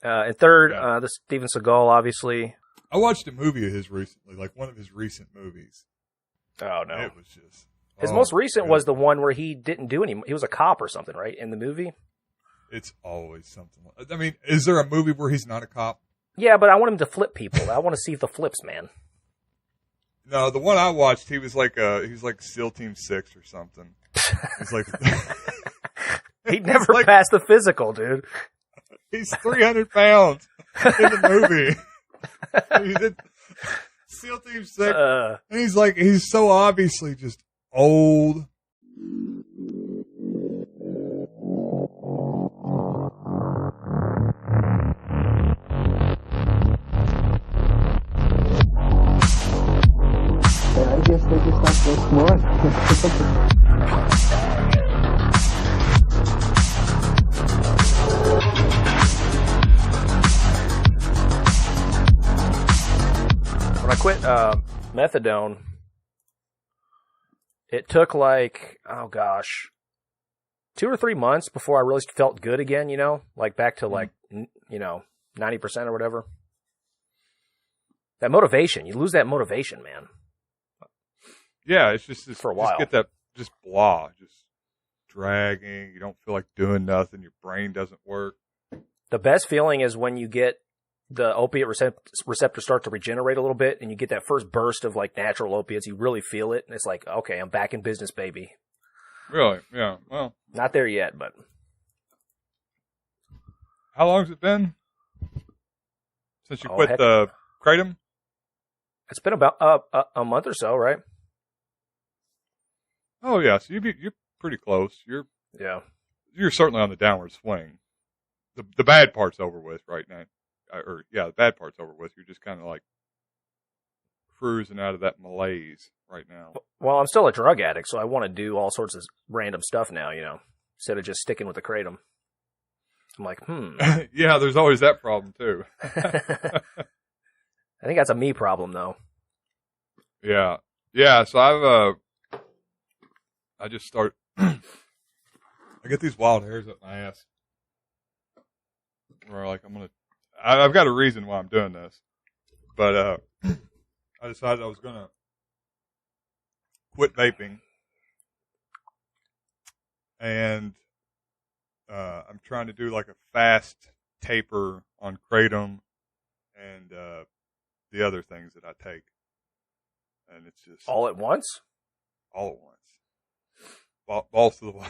And third, the Steven Seagal, obviously. I watched a movie of his recently, like one of his recent movies. Oh, no. It was just... His most recent was the one where he didn't do any... He was a cop or something, right, in the movie? It's always something. I mean, is there a movie where he's not a cop? Yeah, but I want him to flip people. I want to see the flips, man. No, the one I watched, he was like SEAL Team 6 or something. He's like... He'd never passed the physical, dude. He's 300 pounds in the movie. He did SEAL Team 6. And he's so obviously just old. I guess they're just not so smart. When I quit methadone, it took like, 2 or 3 months before I really felt good again, you know? Like back to 90% or whatever. That motivation, you lose that motivation, man. Yeah, it's just for a while. Just get that, just blah, just dragging. You don't feel like doing nothing. Your brain doesn't work. The best feeling is when you get the opiate receptors start to regenerate a little bit, and you get that first burst of like natural opiates. You really feel it, and it's like, okay, I'm back in business, baby. Really? Yeah. Well, not there yet, but how long has it been since you quit the kratom? It's been about a month or so, right? Oh yeah, so you're pretty close. You're certainly on the downward swing. The bad part's over with right now. The bad part's over with. You're just kind of like cruising out of that malaise right now. Well, I'm still a drug addict, so I want to do all sorts of random stuff now, you know, instead of just sticking with the kratom. I'm like, Yeah, there's always that problem too. I think that's a me problem, though. Yeah. Yeah, so I just start, I get these wild hairs up my ass. Where like I've got a reason why I'm doing this. But I decided I was going to quit vaping. And I'm trying to do like a fast taper on kratom and the other things that I take. And it's just... All at once? All at once. Balls to the wall.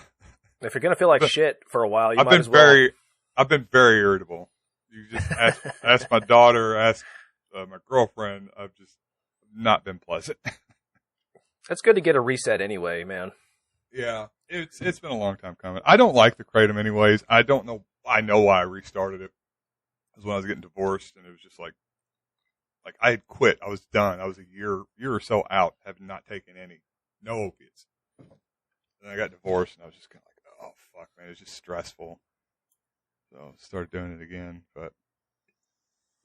If you're going to feel like shit for a while, you might as well. I've been very irritable. You just ask my daughter, ask my girlfriend. I've just not been pleasant. It's good to get a reset anyway, man. Yeah, it's been a long time coming. I don't like the kratom anyways. I don't know. I know why I restarted it. It was when I was getting divorced, and it was just like I had quit. I was done. I was a year or so out, having not taken no opiates. And I got divorced, and I was just kind of like, oh fuck, man, it was just stressful. So I started doing it again. But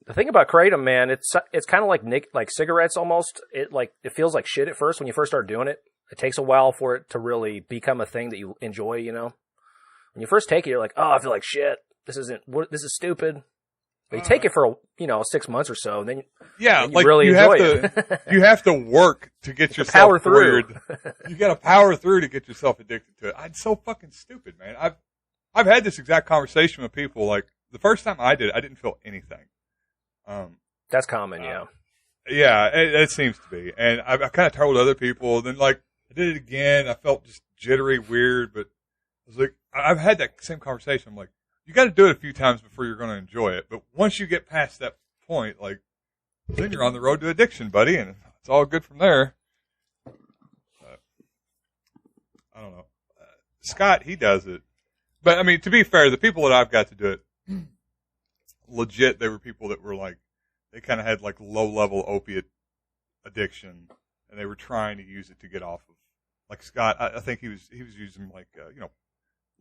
the thing about kratom, man, it's kind of like cigarettes almost. It feels like shit at first when you first start doing it. It takes a while for it to really become a thing that you enjoy, you know? When you first take it, you're like, oh, I feel like shit. This is stupid. But you take it for 6 months or so, and then you really enjoy it. You have to work to get yourself power through. You got to power through to get yourself addicted to it. I'm so fucking stupid, man. I've had this exact conversation with people. Like the first time I did it, I didn't feel anything. That's common, yeah. Yeah, it seems to be. And I kind of told other people. Then I did it again. I felt just jittery, weird. But I was like, I've had that same conversation. I'm like, you got to do it a few times before you're going to enjoy it. But once you get past that point, then you're on the road to addiction, buddy, and it's all good from there. I don't know. Scott, he does it. But, I mean, to be fair, the people that I've got to do it, legit, they were people that were they kind of had low-level opiate addiction, and they were trying to use it to get off of. Like Scott, I think he was using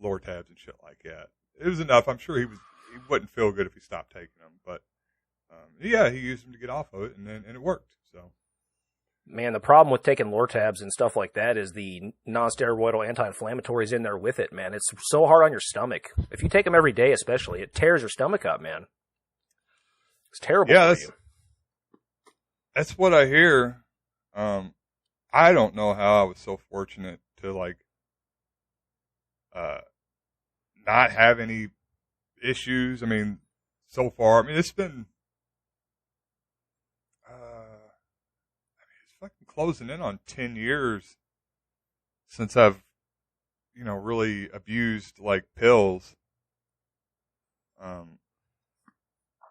Lortabs and shit like that. It was enough. I'm sure he wouldn't feel good if he stopped taking them, but he used them to get off of it, and it worked. So, man, the problem with taking Lortabs and stuff like that is the non-steroidal anti-inflammatories in there with it, man. It's so hard on your stomach. If you take them every day, especially, it tears your stomach up, man. It's terrible Yeah, for you. that's what I hear. I don't know how I was so fortunate to like not have any issues. I mean, so far, I mean, it's been it's fucking closing in on 10 years since I've, really abused like pills.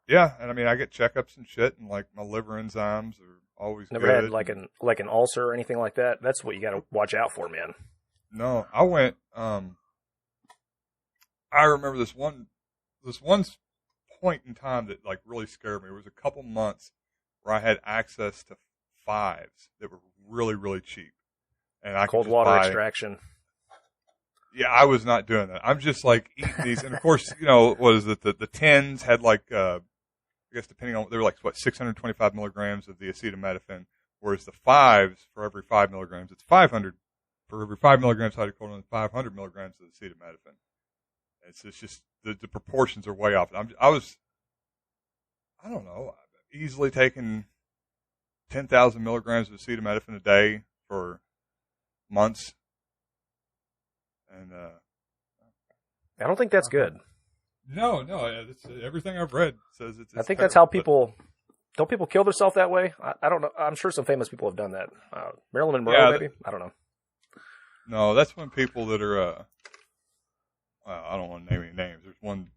Yeah, and I mean, I get checkups and shit, and like my liver enzymes are always Never good. had like an ulcer or anything like that. That's what you got to watch out for, man. No, I went. I remember this one point in time that like really scared me. It was a couple months where I had access to fives that were really, really cheap, and I Cold could just water buy, extraction. Yeah, I was not doing that. I'm just like eating these, and of course, what is it? The tens had like, I guess depending on, they were like 625 milligrams of the acetaminophen, whereas the fives for every 5 milligrams, it's 500 for every 5 milligrams of hydrocodone, 500 milligrams of acetaminophen. It's just the proportions are way off. I don't know, easily taking 10,000 milligrams of acetaminophen a day for months. And I don't think that's good. No, it's, everything I've read says it's I think terrible, that's how people don't people kill themselves that way. I don't know. I'm sure some famous people have done that. Marilyn Monroe, maybe. I don't know. No, that's when people that are. I don't want to name any names. There's one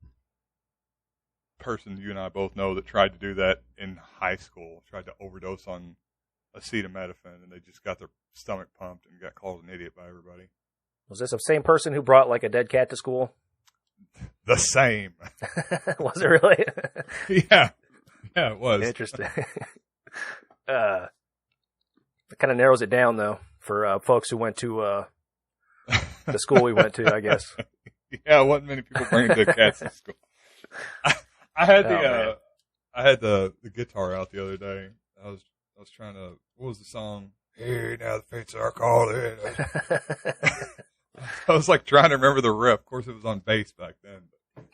person you and I both know that tried to do that in high school. Tried to overdose on acetaminophen, and they just got their stomach pumped and got called an idiot by everybody. Was this the same person who brought like a dead cat to school? The same. Was it really? Yeah, it was. Interesting. It kind of narrows it down though for folks who went to the school we went to, I guess. Yeah, wasn't many people bringing dead cats to school. I had the guitar out the other day. I was trying to. What was the song? Hey, now the fates are calling. I was like trying to remember the riff. Of course, it was on bass back then.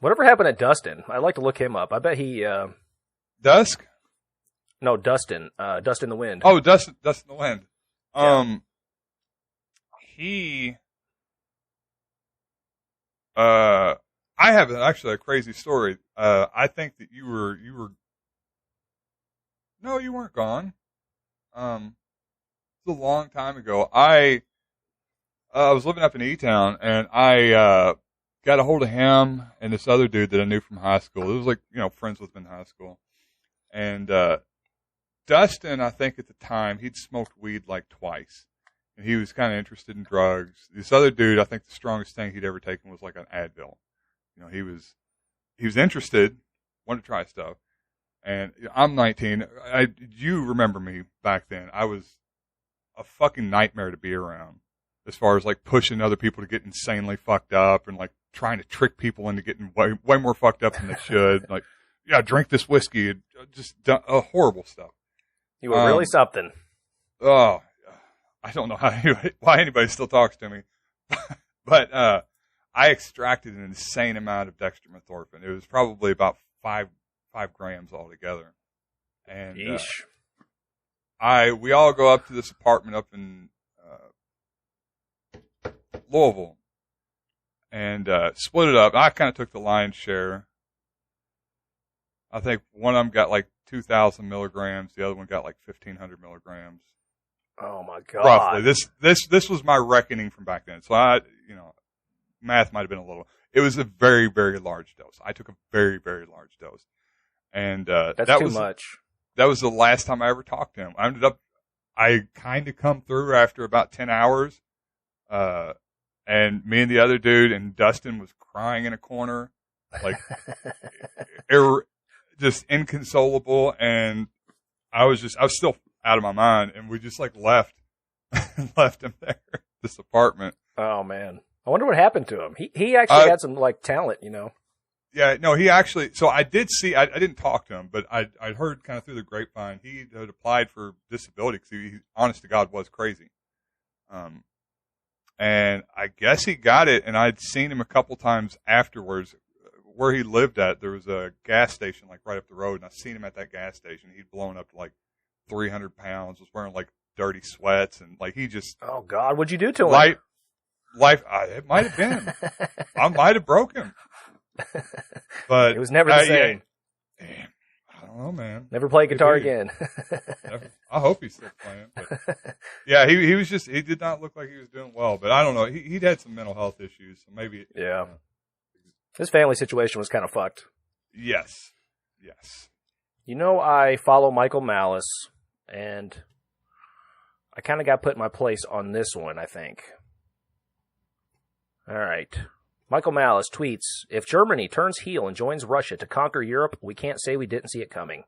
Whatever happened to Dustin? I'd like to look him up. I bet he. Dusk? No, Dustin. Dust in the Wind. Oh, Dust in the Wind. Yeah. I have actually a crazy story. I think that you were. No, you weren't gone. It was a long time ago. I was living up in E-Town, and I got a hold of him and this other dude that I knew from high school. It was like, friends with him in high school. And Dustin, I think at the time, he'd smoked weed like twice. And he was kind of interested in drugs. This other dude, I think the strongest thing he'd ever taken was like an Advil. He was interested, wanted to try stuff. And I'm 19. You remember me back then. I was a fucking nightmare to be around as far as like pushing other people to get insanely fucked up and like trying to trick people into getting way more fucked up than they should. Like, yeah, drink this whiskey. Just horrible stuff. You were really something. Oh, I don't know why anybody still talks to me. But I extracted an insane amount of dextromethorphan. It was probably about 5 grams altogether. And we all go up to this apartment up in Louisville and split it up. I kind of took the lion's share. I think one of them got like 2,000 milligrams. The other one got like 1,500 milligrams. Oh my God! Roughly, this was my reckoning from back then. So math might have been a little. It was a very, very large dose. I took a very, very large dose, and that's too much. That was the last time I ever talked to him. I kind of come through after about 10 hours, and me and the other dude and Dustin was crying in a corner, like just inconsolable, and I was still out of my mind, and we just like left him there, this apartment. Oh man, I wonder what happened to him. He actually had some like talent, Yeah, no, he actually. So I did see. I didn't talk to him, but I'd heard kind of through the grapevine he had applied for disability because he, honest to God, was crazy. And I guess he got it, and I'd seen him a couple times afterwards. where he lived at, there was a gas station like right up the road, and I seen him at that gas station. He'd blown up to like 300 pounds, was wearing like dirty sweats, and like he just Oh God, what'd you do to him? It might have been. I might have broke him, but It was never the same. Damn, I don't know, man. Never play guitar again. I hope he's still playing. But yeah, he was just, he did not look like he was doing well. But I don't know. He'd had some mental health issues, so maybe. Yeah. His family situation was kind of fucked. Yes. You know, I follow Michael Malice, and I kind of got put in my place on this one, I think. All right. Michael Malice tweets, if Germany turns heel and joins Russia to conquer Europe, we can't say we didn't see it coming.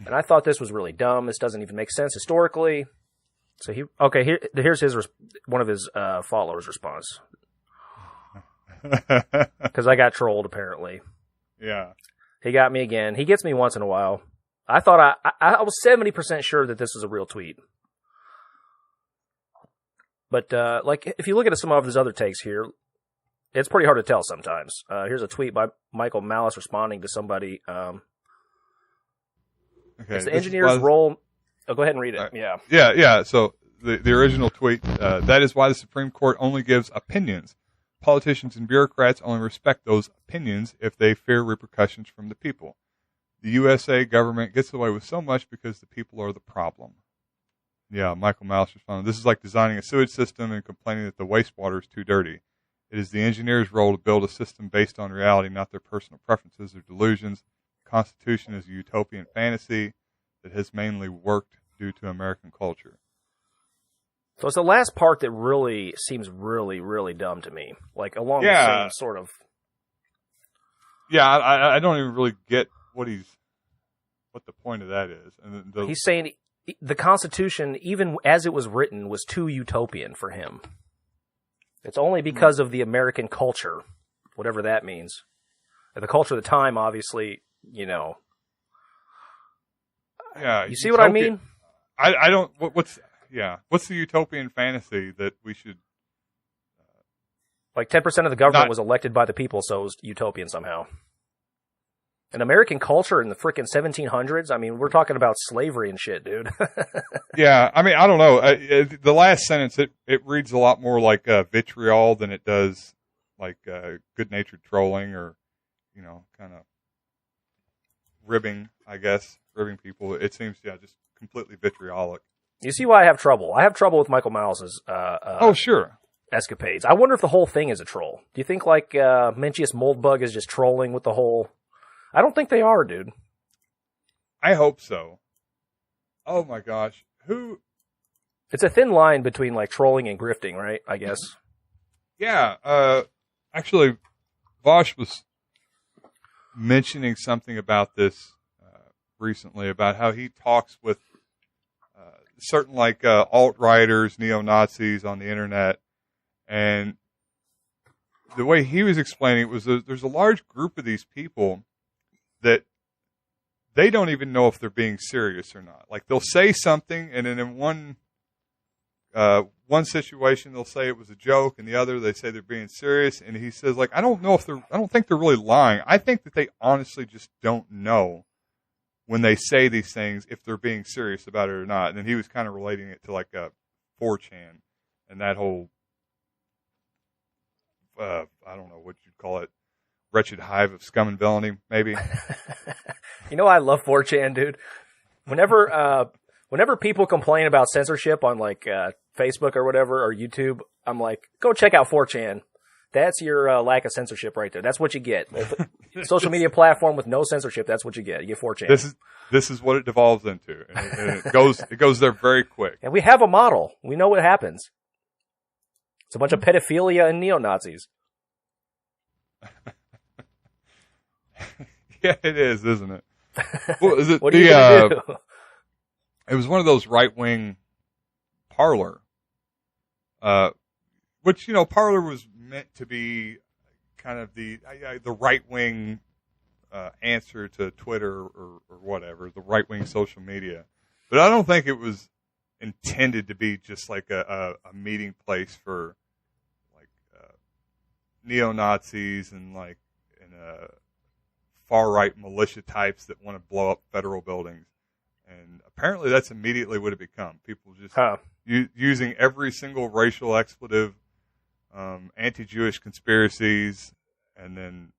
And I thought this was really dumb. This doesn't even make sense historically. So here's one of his followers' response. Because I got trolled, apparently. Yeah. He got me again. He gets me once in a while. I thought I was 70% sure that this was a real tweet. But, if you look at some of his other takes here, it's pretty hard to tell sometimes. Here's a tweet by Michael Malice responding to somebody. Okay. It's the engineer's role. Oh, go ahead and read it. Yeah. So the original tweet, that is why the Supreme Court only gives opinions. Politicians and bureaucrats only respect those opinions if they fear repercussions from the people. The USA government gets away with so much because the people are the problem. Yeah, Michael Malice responded, this is like designing a sewage system and complaining that the wastewater is too dirty. It is the engineer's role to build a system based on reality, not their personal preferences or delusions. The Constitution is a utopian fantasy that has mainly worked due to American culture. So it's the last part that really seems really, really dumb to me. Like, along the same sort of... Yeah, I don't even really get what the point of that is. And he's saying the Constitution, even as it was written, was too utopian for him. It's only because of the American culture, whatever that means. The culture of the time, obviously, Yeah. You see what I mean? I don't. What's the utopian fantasy that we should? Like 10% of the government was elected by the people, so it was utopian somehow. And American culture in the frickin' 1700s. I mean, we're talking about slavery and shit, dude. Yeah, I mean, I don't know. The last sentence, it reads a lot more like vitriol than it does like good-natured trolling or, kind of ribbing people. It seems, just completely vitriolic. You see why I have trouble? I have trouble with Michael Malice's sure. escapades. I wonder if the whole thing is a troll. Do you think like Mencius Moldbug is just trolling with the whole... I don't think they are, dude. I hope so. Oh my gosh. Who? It's a thin line between like trolling and grifting, right? I guess. Yeah. Actually, Vosh was mentioning something about this recently, about how he talks with certain like alt-righters, neo-Nazis on the internet. And the way he was explaining it was there's a large group of these people that they don't even know if they're being serious or not. Like they'll say something, and then in one situation they'll say it was a joke, and the other they say they're being serious. And he says, like, I don't think they're really lying. I think that they honestly just don't know when they say these things if they're being serious about it or not. And then he was kind of relating it to like 4chan and that whole I don't know what you'd call it. Wretched hive of scum and villainy, maybe. I love 4chan, dude. Whenever people complain about censorship on like Facebook or whatever or YouTube, I'm like, go check out 4chan. That's your lack of censorship right there. That's what you get. Social media platform with no censorship. That's what you get. You get 4chan. This is what it devolves into, and it goes there very quick. And we have a model. We know what happens. It's a bunch of pedophilia and neo-Nazis. Yeah, it is, isn't it? Well, is it what are you gonna do? It was one of those right-wing Parler, which Parler was meant to be kind of the right-wing answer to Twitter or whatever, the right-wing social media. But I don't think it was intended to be just like a meeting place for like neo-Nazis and far-right militia types that want to blow up federal buildings. And apparently that's immediately what it become. People just using every single racial expletive, anti-Jewish conspiracies, and then,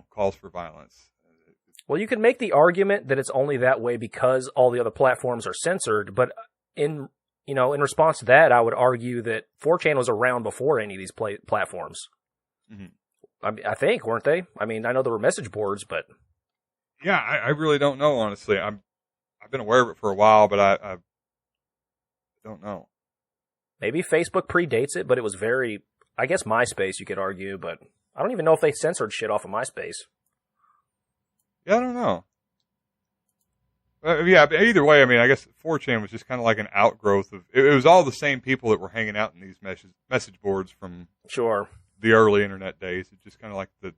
calls for violence. Well, you can make the argument that it's only that way because all the other platforms are censored, but in response to that, I would argue that 4chan was around before any of these platforms. Mm-hmm. I think, weren't they? I mean, I know there were message boards, but... Yeah, I really don't know, honestly. I've been aware of it for a while, but I don't know. Maybe Facebook predates it, but it was very... I guess MySpace, you could argue, but I don't even know if they censored shit off of MySpace. Yeah, I don't know. Yeah, but either way, I mean, I guess 4chan was just kind of like an outgrowth of... It was all the same people that were hanging out in these message boards from the early internet days. It's just kind of like the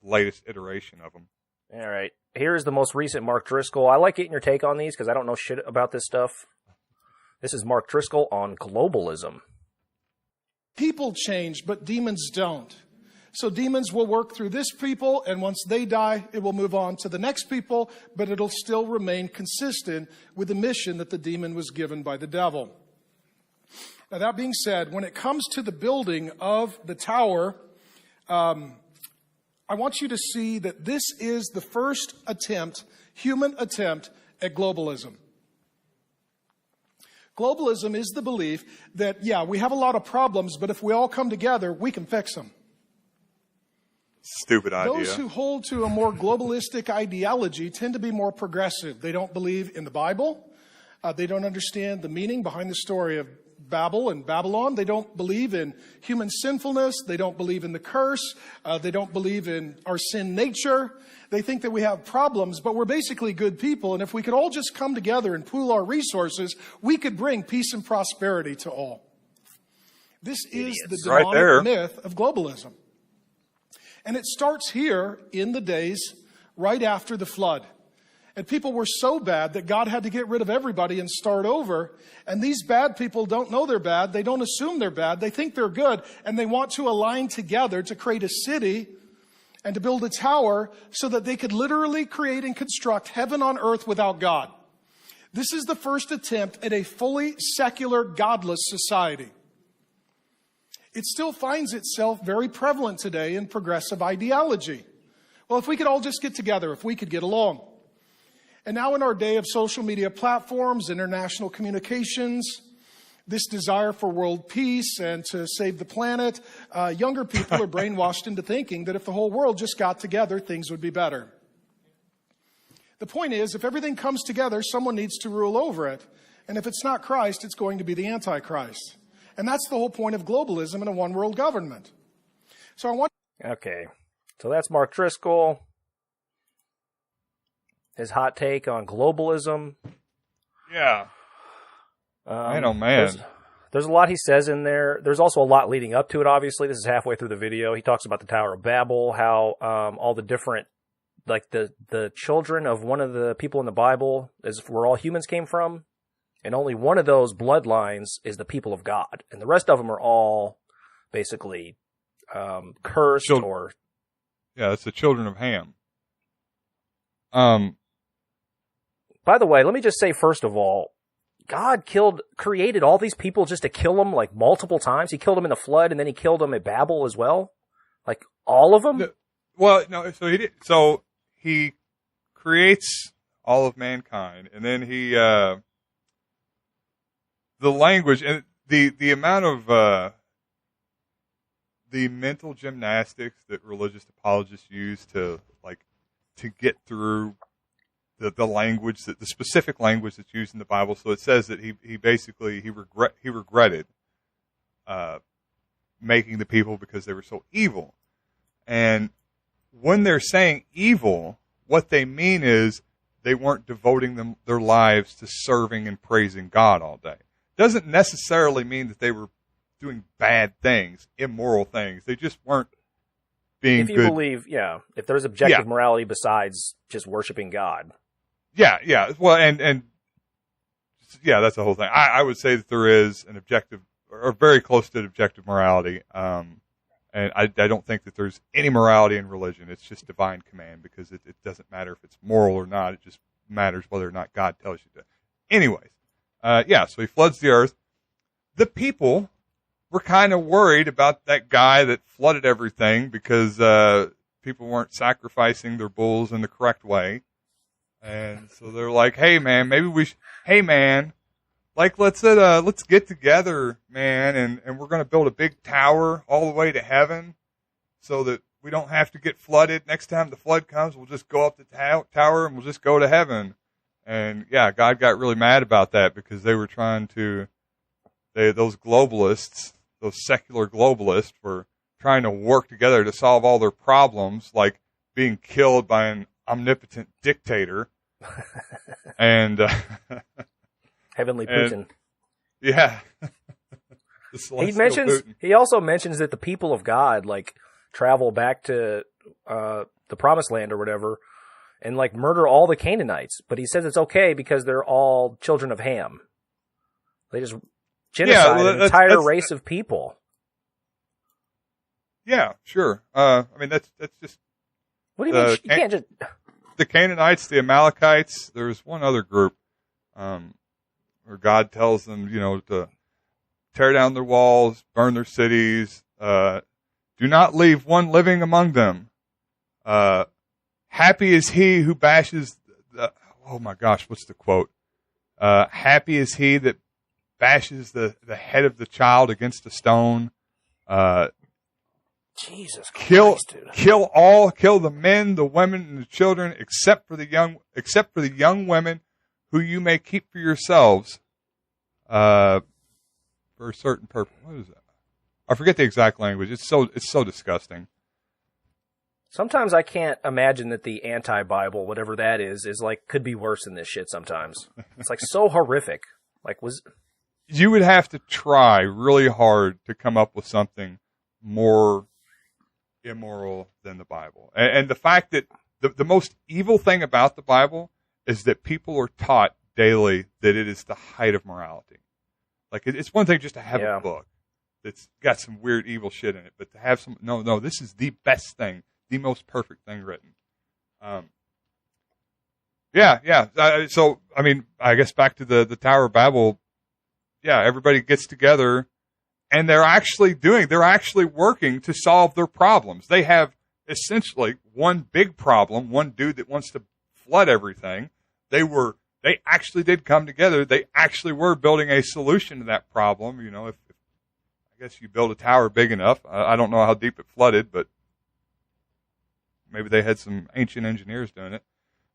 latest iteration of them. All right. Here's the most recent Mark Driscoll. I like getting your take on these because I don't know shit about this stuff. This is Mark Driscoll on globalism. People change, but demons don't. So demons will work through this people, and once they die, it will move on to the next people, but it'll still remain consistent with the mission that the demon was given by the devil. Now, that being said, when it comes to the building of the tower, I want you to see that this is the first human attempt at globalism. Globalism is the belief that, we have a lot of problems, but if we all come together, we can fix them. Stupid idea. Those who hold to a more globalistic ideology tend to be more progressive. They don't believe in the Bible. They don't understand the meaning behind the story of Babel and Babylon. They don't believe in human sinfulness. They don't believe in the curse. They don't believe in our sin nature. They think that we have problems, but we're basically good people. And if we could all just come together and pool our resources, we could bring peace and prosperity to all. This is the demonic myth of globalism. And it starts here in the days right after the flood. And people were so bad that God had to get rid of everybody and start over. And these bad people don't know they're bad. They don't assume they're bad. They think they're good. And they want to align together to create a city and to build a tower so that they could literally create and construct heaven on earth without God. This is the first attempt at a fully secular, godless society. It still finds itself very prevalent today in progressive ideology. Well, if we could all just get together, if we could get along. And now in our day of social media platforms, international communications, this desire for world peace and to save the planet, younger people are brainwashed into thinking that if the whole world just got together, things would be better. The point is, if everything comes together, someone needs to rule over it. And if it's not Christ, it's going to be the Antichrist. And that's the whole point of globalism and a one-world government. Okay, so that's Mark Driscoll. His hot take on globalism. Yeah. Man, oh man. There's a lot he says in there. There's also a lot leading up to it, obviously. This is halfway through the video. He talks about the Tower of Babel, how all the different, like the children of one of the people in the Bible is where all humans came from. And only one of those bloodlines is the people of God. And the rest of them are all basically cursed or... Yeah, it's the children of Ham. By the way, let me just say, first of all, God created all these people just to kill them like multiple times. He killed them in the flood, and then he killed them at Babel as well. Like all of them? Well, no, so he did. So he creates all of mankind, and then he... the language and the amount of the mental gymnastics that religious apologists use to get through the language, the specific language that's used in the Bible. So it says that he regretted making the people because they were so evil. And when they're saying evil, what they mean is they weren't devoting their lives to serving and praising God all day. Doesn't necessarily mean that they were doing bad things, immoral things. They just weren't being good. If you believe, if there's objective morality besides just worshiping God. Yeah. Well, and that's the whole thing. I would say that there is an objective, or very close to objective morality. And I don't think that there's any morality in religion. It's just divine command, because it doesn't matter if it's moral or not. It just matters whether or not God tells you to. Anyways, so he floods the earth. The people were kind of worried about that guy that flooded everything, because people weren't sacrificing their bulls in the correct way. And so they're like, hey, man, like, let's get together, man, and we're going to build a big tower all the way to heaven so that we don't have to get flooded. Next time the flood comes, we'll just go up the tower and we'll just go to heaven. And, yeah, God got really mad about that, because they were trying to those globalists, those secular globalists, were trying to work together to solve all their problems, like being killed by an omnipotent dictator. And Heavenly Putin. Yeah. He also mentions that the people of God, like, travel back to the promised land or whatever, and, like, murder all the Canaanites. But he says it's okay because they're all children of Ham. They just genocide an entire race of people. Yeah, sure. I mean, that's just. What do you mean? You can't just. The Canaanites, the Amalekites. There's one other group where God tells them, to tear down their walls, burn their cities, do not leave one living among them. Happy is he who bashes. Oh my gosh, what's the quote? Happy is he that bashes the head of the child against a stone. Jesus Christ, dude. Kill the men, the women, and the children, except for the young women who you may keep for yourselves, for a certain purpose. What is that? I forget the exact language. It's so disgusting. Sometimes I can't imagine that the anti-Bible, whatever that is like, could be worse than this shit sometimes. It's like so horrific. Like, you would have to try really hard to come up with something more immoral than the Bible. And the fact that the most evil thing about the Bible is that people are taught daily that it is the height of morality. Like, it's one thing just to have a book that's got some weird evil shit in it, but to have no, this is the best thing, the most perfect thing written. So, I mean, I guess back to the Tower of Babel. Yeah, everybody gets together, and they're actually working to solve their problems. They have essentially one big problem, one dude that wants to flood everything. They actually did come together. They actually were building a solution to that problem. If I guess you build a tower big enough. I don't know how deep it flooded, but maybe they had some ancient engineers doing it.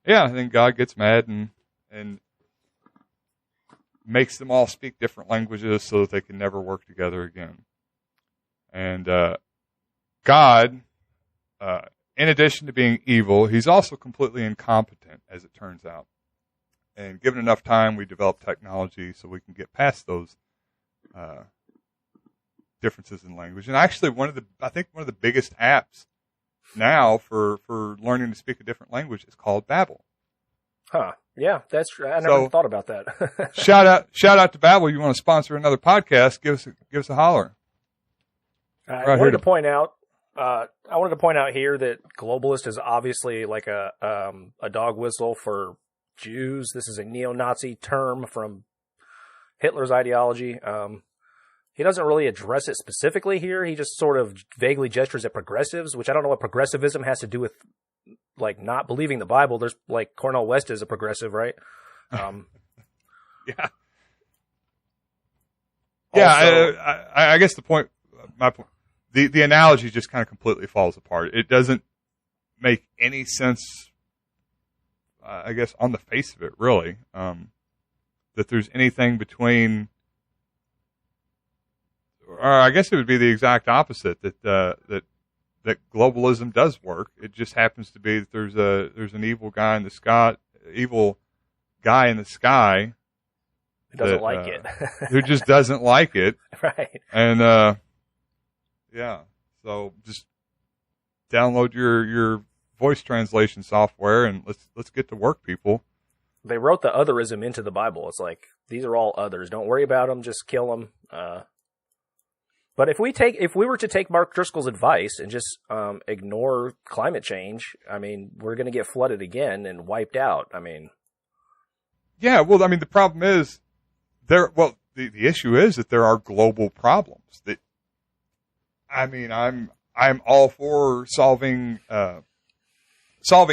Yeah, and then God gets mad and makes them all speak different languages so that they can never work together again. And God, in addition to being evil, he's also completely incompetent, as it turns out. And given enough time, we develop technology so we can get past those differences in language. And actually, I think one of the biggest apps now for learning to speak a different language is called Babbel. Huh. Yeah, that's true. I never thought about that. shout out to Babbel. You want to sponsor another podcast? Give us a holler. I wanted to point out here that globalist is obviously like a dog whistle for Jews. This is a neo-Nazi term from Hitler's ideology. He doesn't really address it specifically here. He just sort of vaguely gestures at progressives, which I don't know what progressivism has to do with, like, not believing the Bible. There's, like, Cornel West is a progressive, right? Yeah. Yeah, I guess my point, the analogy just kind of completely falls apart. It doesn't make any sense, I guess, on the face of it, really, that there's anything between, or I guess it would be the exact opposite, that globalism does work. It just happens to be that there's an evil guy in the sky who doesn't like it. Who just doesn't like it. Right. And so just download your voice translation software and let's get to work, people. They wrote the otherism into the Bible. It's like, these are all others. Don't worry about them. Just kill them. But if we were to take Mark Driscoll's advice and just ignore climate change, I mean, we're going to get flooded again and wiped out. I mean, yeah. Well, I mean, the problem is the issue is that there are global problems. That, I mean, I'm all for solving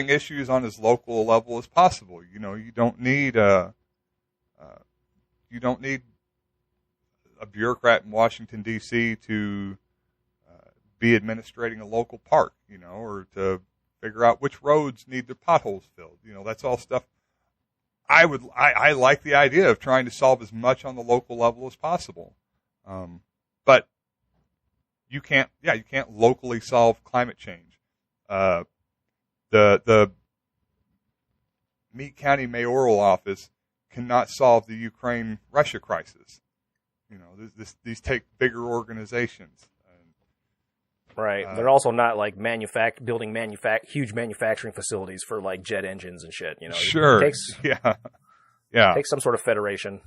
issues on as local a level as possible. You know, you don't need a bureaucrat in Washington, D.C. to be administrating a local park, you know, or to figure out which roads need their potholes filled. You know, that's all stuff. I like the idea of trying to solve as much on the local level as possible. But you can't locally solve climate change. The Meade County mayoral office cannot solve the Ukraine-Russia crisis. You know, these take bigger organizations. Right. They're also not like building huge manufacturing facilities for like jet engines and shit. You know, sure. It takes some sort of federation.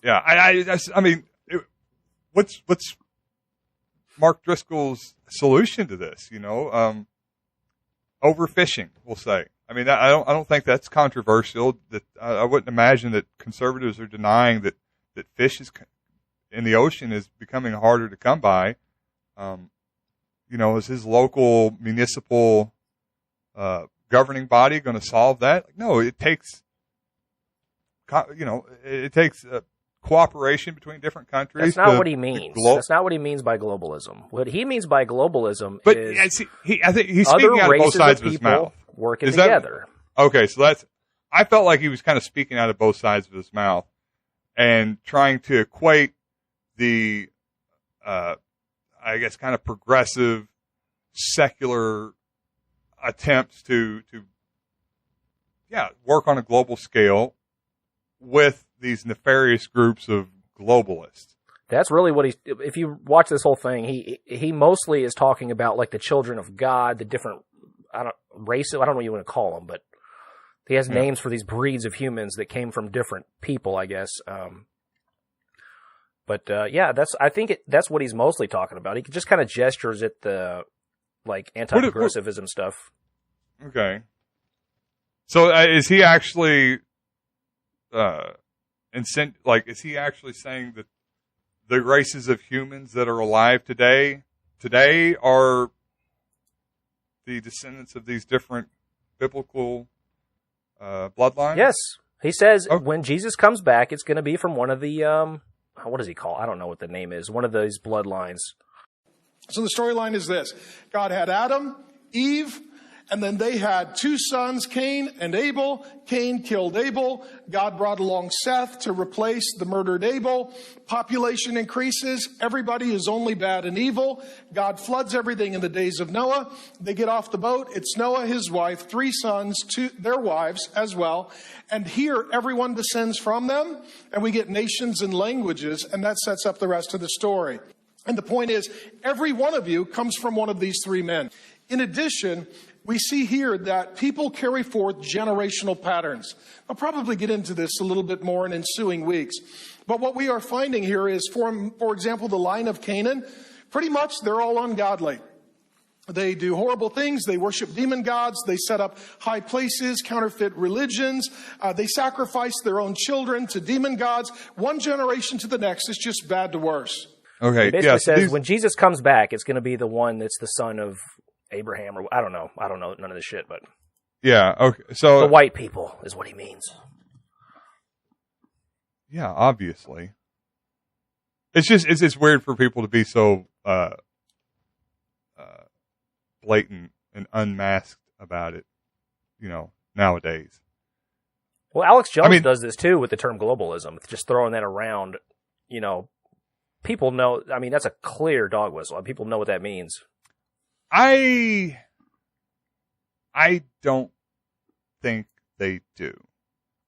Yeah. I mean, what's Mark Driscoll's solution to this? You know, overfishing, we'll say. I mean, I don't think that's controversial. That I wouldn't imagine that conservatives are denying that fish in the ocean is becoming harder to come by. You know, is his local municipal governing body going to solve that? No, it takes cooperation between different countries. That's not what he means. That's not what he means by globalism. What he means by globalism is I think he's speaking out of both sides of his mouth. Working together. Okay, so I felt like he was kind of speaking out of both sides of his mouth and trying to equate the, I guess, kind of progressive, secular attempts to work on a global scale with these nefarious groups of globalists. That's really what if you watch this whole thing, he mostly is talking about like the children of God, the different, races, I don't know what you want to call them, but he has names for these breeds of humans that came from different people, I guess. I think that's what he's mostly talking about. He just kind of gestures at the like anti-progressivism stuff. Okay. So is he actually is he actually saying that the races of humans that are alive today are the descendants of these different biblical bloodlines? Yes. He says when Jesus comes back, it's going to be from one of the what does he call? I don't know what the name is. One of those bloodlines. So the storyline is this. God had Adam, Eve, and then they had two sons, Cain and Abel. Cain killed Abel. God brought along Seth to replace the murdered Abel. Population increases. Everybody is only bad and evil. God floods everything in the days of Noah. They get off the boat. It's Noah, his wife, three sons, their wives as well. And here, everyone descends from them, and we get nations and languages, and that sets up the rest of the story. And the point is, every one of you comes from one of these three men. In addition, we see here that people carry forth generational patterns. I'll probably get into this a little bit more in ensuing weeks. But what we are finding here is, for example, the line of Canaan, pretty much they're all ungodly. They do horrible things. They worship demon gods. They set up high places, counterfeit religions. They sacrifice their own children to demon gods. One generation to the next is just bad to worse. Okay. It basically says when Jesus comes back, it's going to be the one that's the son of Abraham, or I don't know none of this shit, but yeah, okay. So the white people is what he means. Yeah, obviously. It's just weird for people to be so blatant and unmasked about it, you know, nowadays. Well, Alex Jones does this too with the term globalism, just throwing that around. You know, people know. I mean, that's a clear dog whistle. People know what that means. I don't think they do.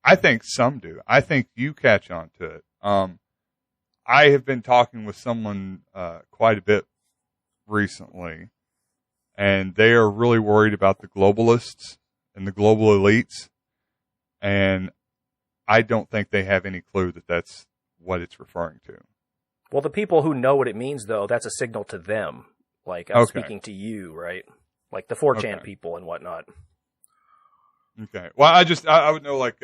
I think some do. I think you catch on to it. I have been talking with someone quite a bit recently, and they are really worried about the globalists and the global elites, and I don't think they have any clue that that's what it's referring to. Well, the people who know what it means, though, that's a signal to them. Like, I'm speaking to you, right? Like the 4chan people and whatnot. Okay. Well, I would know, like,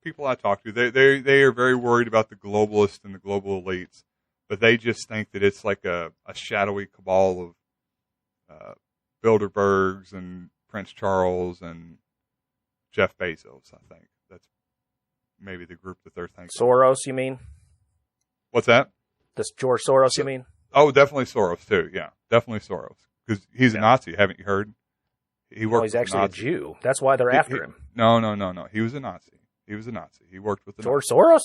people I talk to, they are very worried about the globalists and the global elites, but they just think that it's like a shadowy cabal of Bilderbergs and Prince Charles and Jeff Bezos, I think. That's maybe the group that they're thinking. Soros, you mean? What's that? This George Soros, you mean? Oh, definitely Soros, too. Yeah, definitely Soros. Because he's a Nazi, haven't you heard? He worked he's actually a Jew. That's why they're after him. No. He was a Nazi. He worked with the George Soros?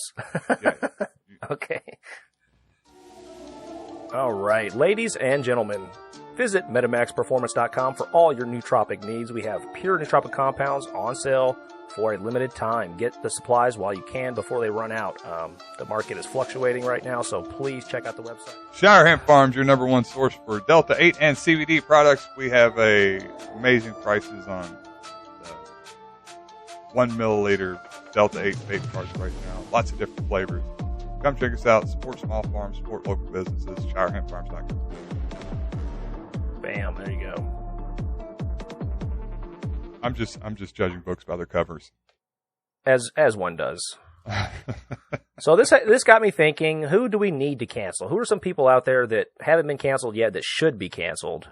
Yeah. Okay. All right, ladies and gentlemen, visit MetamaxPerformance.com for all your nootropic needs. We have pure nootropic compounds on sale for a limited time. Get the supplies while you can before they run out. The market is fluctuating right now, so please check out the website. Shire Hemp Farms, your number one source for Delta 8 and CBD products. We have amazing prices on the 1 milliliter Delta 8 vape carts right now. Lots of different flavors. Come check us out. Support small farms, support local businesses. ShireHempFarms.com. Bam, there you go. I'm just judging books by their covers. As one does. So this got me thinking, who do we need to cancel? Who are some people out there that haven't been canceled yet that should be canceled?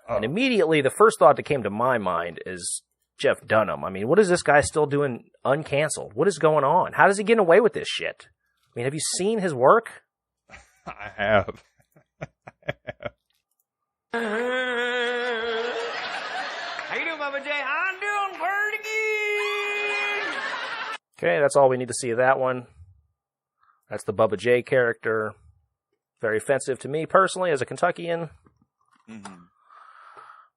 And immediately the first thought that came to my mind is Jeff Dunham. I mean, what is this guy still doing uncanceled? What is going on? How does he get away with this shit? I mean, have you seen his work? I have. How you doing, Bubba J? I'm doing pretty good. Okay, that's all we need to see of that one. That's the Bubba J character. Very offensive to me personally as a Kentuckian. Mm-hmm.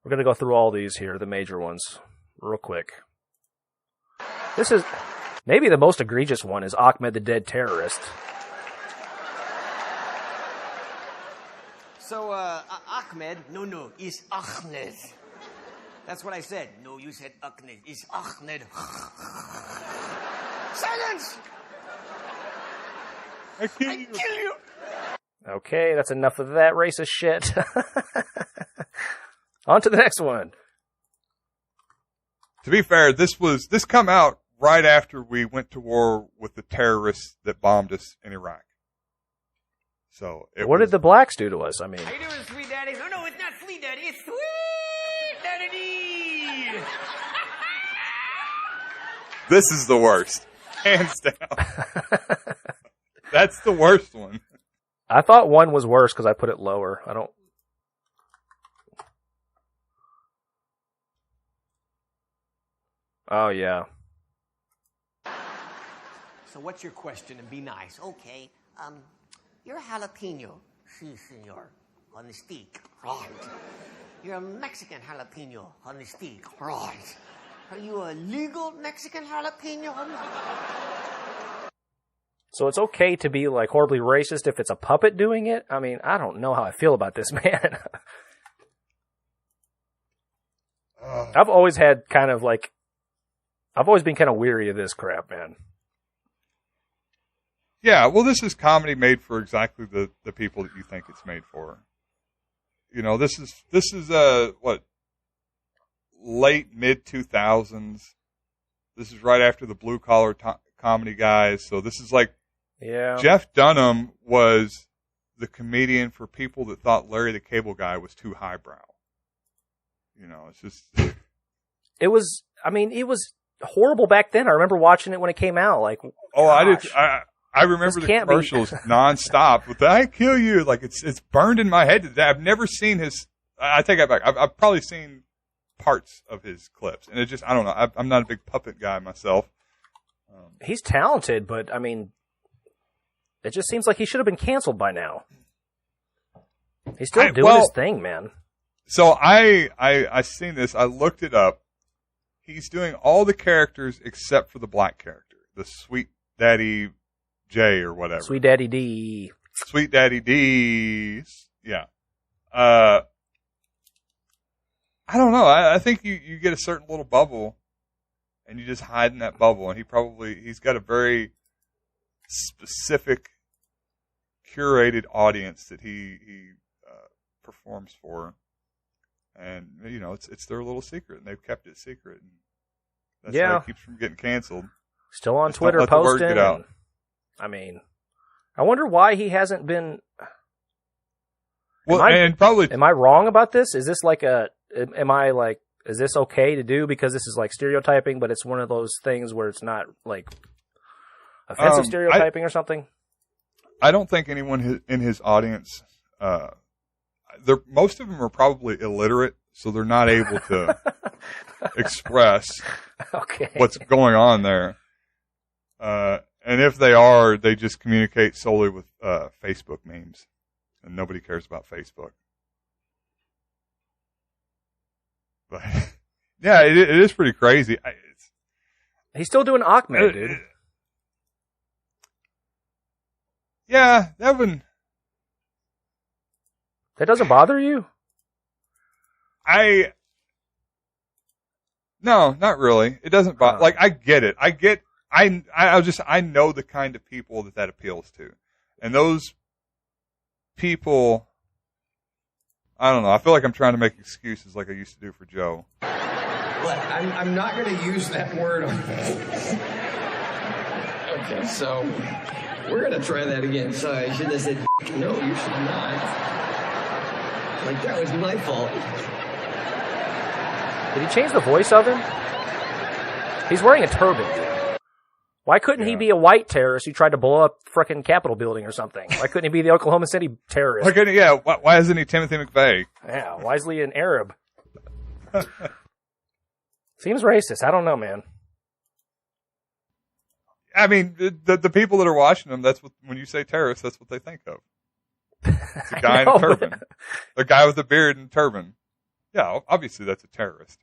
We're going to go through all these here, the major ones, real quick. This is maybe the most egregious one is Ahmed the Dead Terrorist. So, Ahmed, no, it's Ahmed. That's what I said. No, you said Ahmed. It's Ahmed. Silence! I kill you. Okay, that's enough of that racist shit. On to the next one. To be fair, this come out right after we went to war with the terrorists that bombed us in Iraq. So what did the blacks do to us? I mean, how you doing, sweet daddy? No, it's not sweet daddy. It's sweet daddy. This is the worst, hands down. That's the worst one. I thought one was worse because I put it lower. I don't. Oh yeah. So what's your question? And be nice. Okay. You're a jalapeno. Si, senor. On the stick. Right. You're a Mexican jalapeno on the stick. Right. Are you a legal Mexican jalapeno on the stick? So it's okay to be like horribly racist if it's a puppet doing it? I mean, I don't know how I feel about this, man. I've always been kind of weary of this crap, man. Yeah, well, this is comedy made for exactly the people that you think it's made for. You know, this is what, late mid-2000s. This is right after the blue collar comedy guys. So this is like, yeah. Jeff Dunham was the comedian for people that thought Larry the Cable Guy was too highbrow. You know, it's just. It was horrible back then. I remember watching it when it came out. Like, oh, gosh. I remember the commercials nonstop with "I kill you." Like it's burned in my head today. I've never seen his. I take that back. I've probably seen parts of his clips, and it just I don't know. I'm not a big puppet guy myself. He's talented, but I mean, it just seems like he should have been canceled by now. He's still doing his thing, man. So I seen this. I looked it up. He's doing all the characters except for the black character, the Sweet Daddy J or whatever. Sweet Daddy D. Sweet Daddy D. Yeah. I don't know. I think you get a certain little bubble and you just hide in that bubble. And he's got a very specific curated audience that he performs for, and it's their little secret, and they've kept it secret. And that's how it keeps from getting canceled. Still on Just Twitter don't let the word posting. get out. I mean, I wonder why he hasn't been. Well, am I wrong about this? Is this like is this okay to do because this is like stereotyping, but it's one of those things where it's not like offensive stereotyping or something? I don't think anyone in his audience, most of them are probably illiterate, so they're not able to express what's going on there. And if they are, they just communicate solely with Facebook memes, and nobody cares about Facebook. But yeah, it is pretty crazy. He's still doing Ahmed, dude. Yeah, that doesn't bother you? No, not really. It doesn't bother. Like, I get it. I know the kind of people that appeals to, and those people. I don't know. I feel like I'm trying to make excuses like I used to do for Joe. Look, I'm not going to use that word. Okay, so we're going to try that again. Sorry, I should have said, no, you should not. Like, that was my fault. Did he change the voice of him? He's wearing a turban, dude. Why couldn't he be a white terrorist who tried to blow up frickin' Capitol building or something? Why couldn't he be the Oklahoma City terrorist? Why isn't he Timothy McVeigh? Yeah, why is he an Arab? Seems racist. I don't know, man. I mean, the people that are watching him, when you say terrorist, that's what they think of. It's a guy in a turban. A guy with a beard and turban. Yeah, obviously that's a terrorist.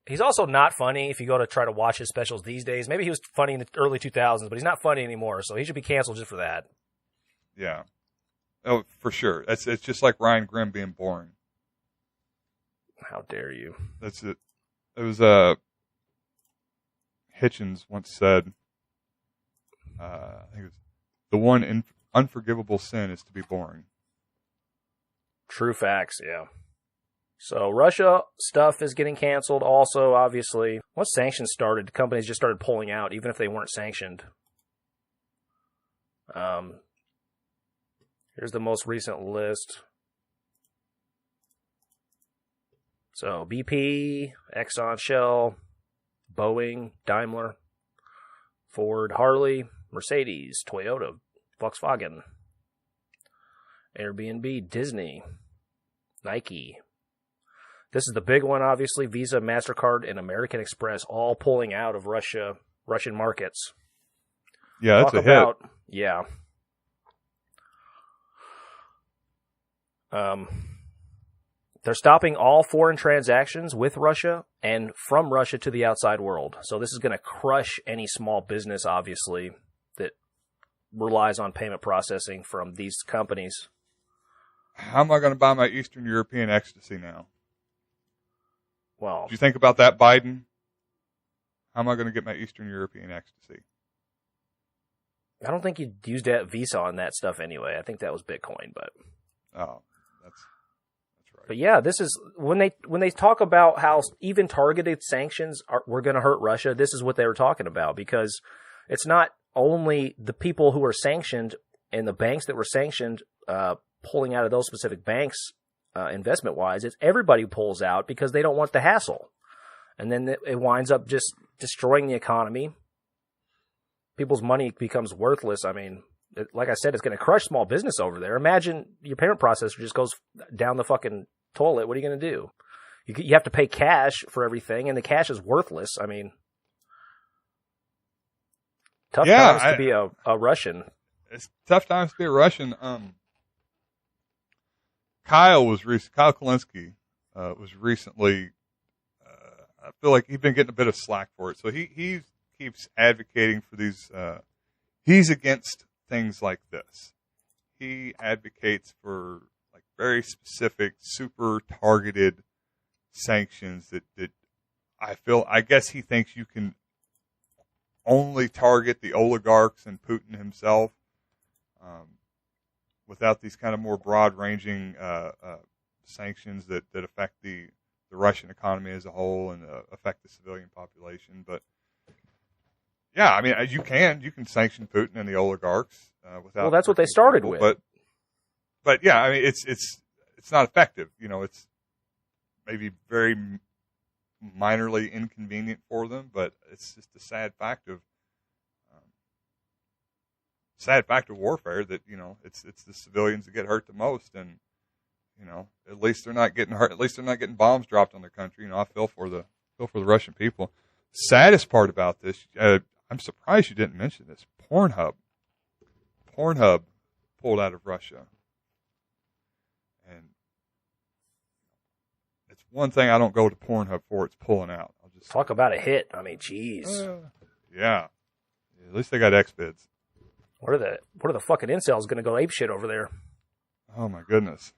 He's also not funny if you go to try to watch his specials these days. Maybe he was funny in the early 2000s, but he's not funny anymore, so he should be canceled just for that. Yeah. Oh, for sure. It's just like Ryan Grimm being boring. How dare you? That's it. It was, Hitchens once said, I think it was, the one unforgivable sin is to be boring. True facts, yeah. So Russia stuff is getting canceled also, obviously. Once sanctions started, companies just started pulling out, even if they weren't sanctioned. Here's the most recent list. So BP, Exxon, Shell, Boeing, Daimler, Ford, Harley, Mercedes, Toyota, Volkswagen, Airbnb, Disney, Nike. This is the big one, obviously. Visa, MasterCard, and American Express all pulling out of Russian markets. Yeah, that's a hit. Yeah. They're stopping all foreign transactions with Russia and from Russia to the outside world. So this is going to crush any small business, obviously, that relies on payment processing from these companies. How am I going to buy my Eastern European ecstasy now? Well, did you think about that, Biden? How am I going to get my Eastern European ecstasy? I don't think you used that Visa on that stuff anyway. I think that was Bitcoin, but that's right. But yeah, this is when they talk about how even targeted sanctions were going to hurt Russia. This is what they were talking about, because it's not only the people who are sanctioned and the banks that were sanctioned pulling out of those specific banks. Investment wise, it's everybody who pulls out because they don't want the hassle, and then it winds up just destroying the economy. People's money becomes worthless. I mean, like I said, it's going to crush small business over there. Imagine your payment processor just goes down the fucking toilet. What are you going to do? You have to pay cash for everything, and the cash is worthless. I mean, tough times to be a Russian. It's tough times to be a Russian. Kyle Kalinske was recently. I feel like he's been getting a bit of slack for it, so he keeps advocating for these. He's against things like this. He advocates for like very specific, super targeted sanctions that I guess he thinks you can only target the oligarchs and Putin himself. without these kind of more broad-ranging sanctions that affect the Russian economy as a whole and affect the civilian population. But yeah, I mean, you can sanction Putin and the oligarchs without. Well, that's what they started with. But yeah, I mean, it's not effective. You know, it's maybe very minorly inconvenient for them, but it's just a sad fact of warfare that, you know, it's the civilians that get hurt the most, and you know, at least they're not getting hurt. At least they're not getting bombs dropped on their country. You know, I feel for the Russian people. Saddest part about this, I'm surprised you didn't mention this. Pornhub pulled out of Russia, and it's one thing I don't go to Pornhub for. It's pulling out. I'll just talk about a hit. I mean, jeez. Yeah. At least they got XBids. What are the fucking incels going to go apeshit over there? Oh my goodness.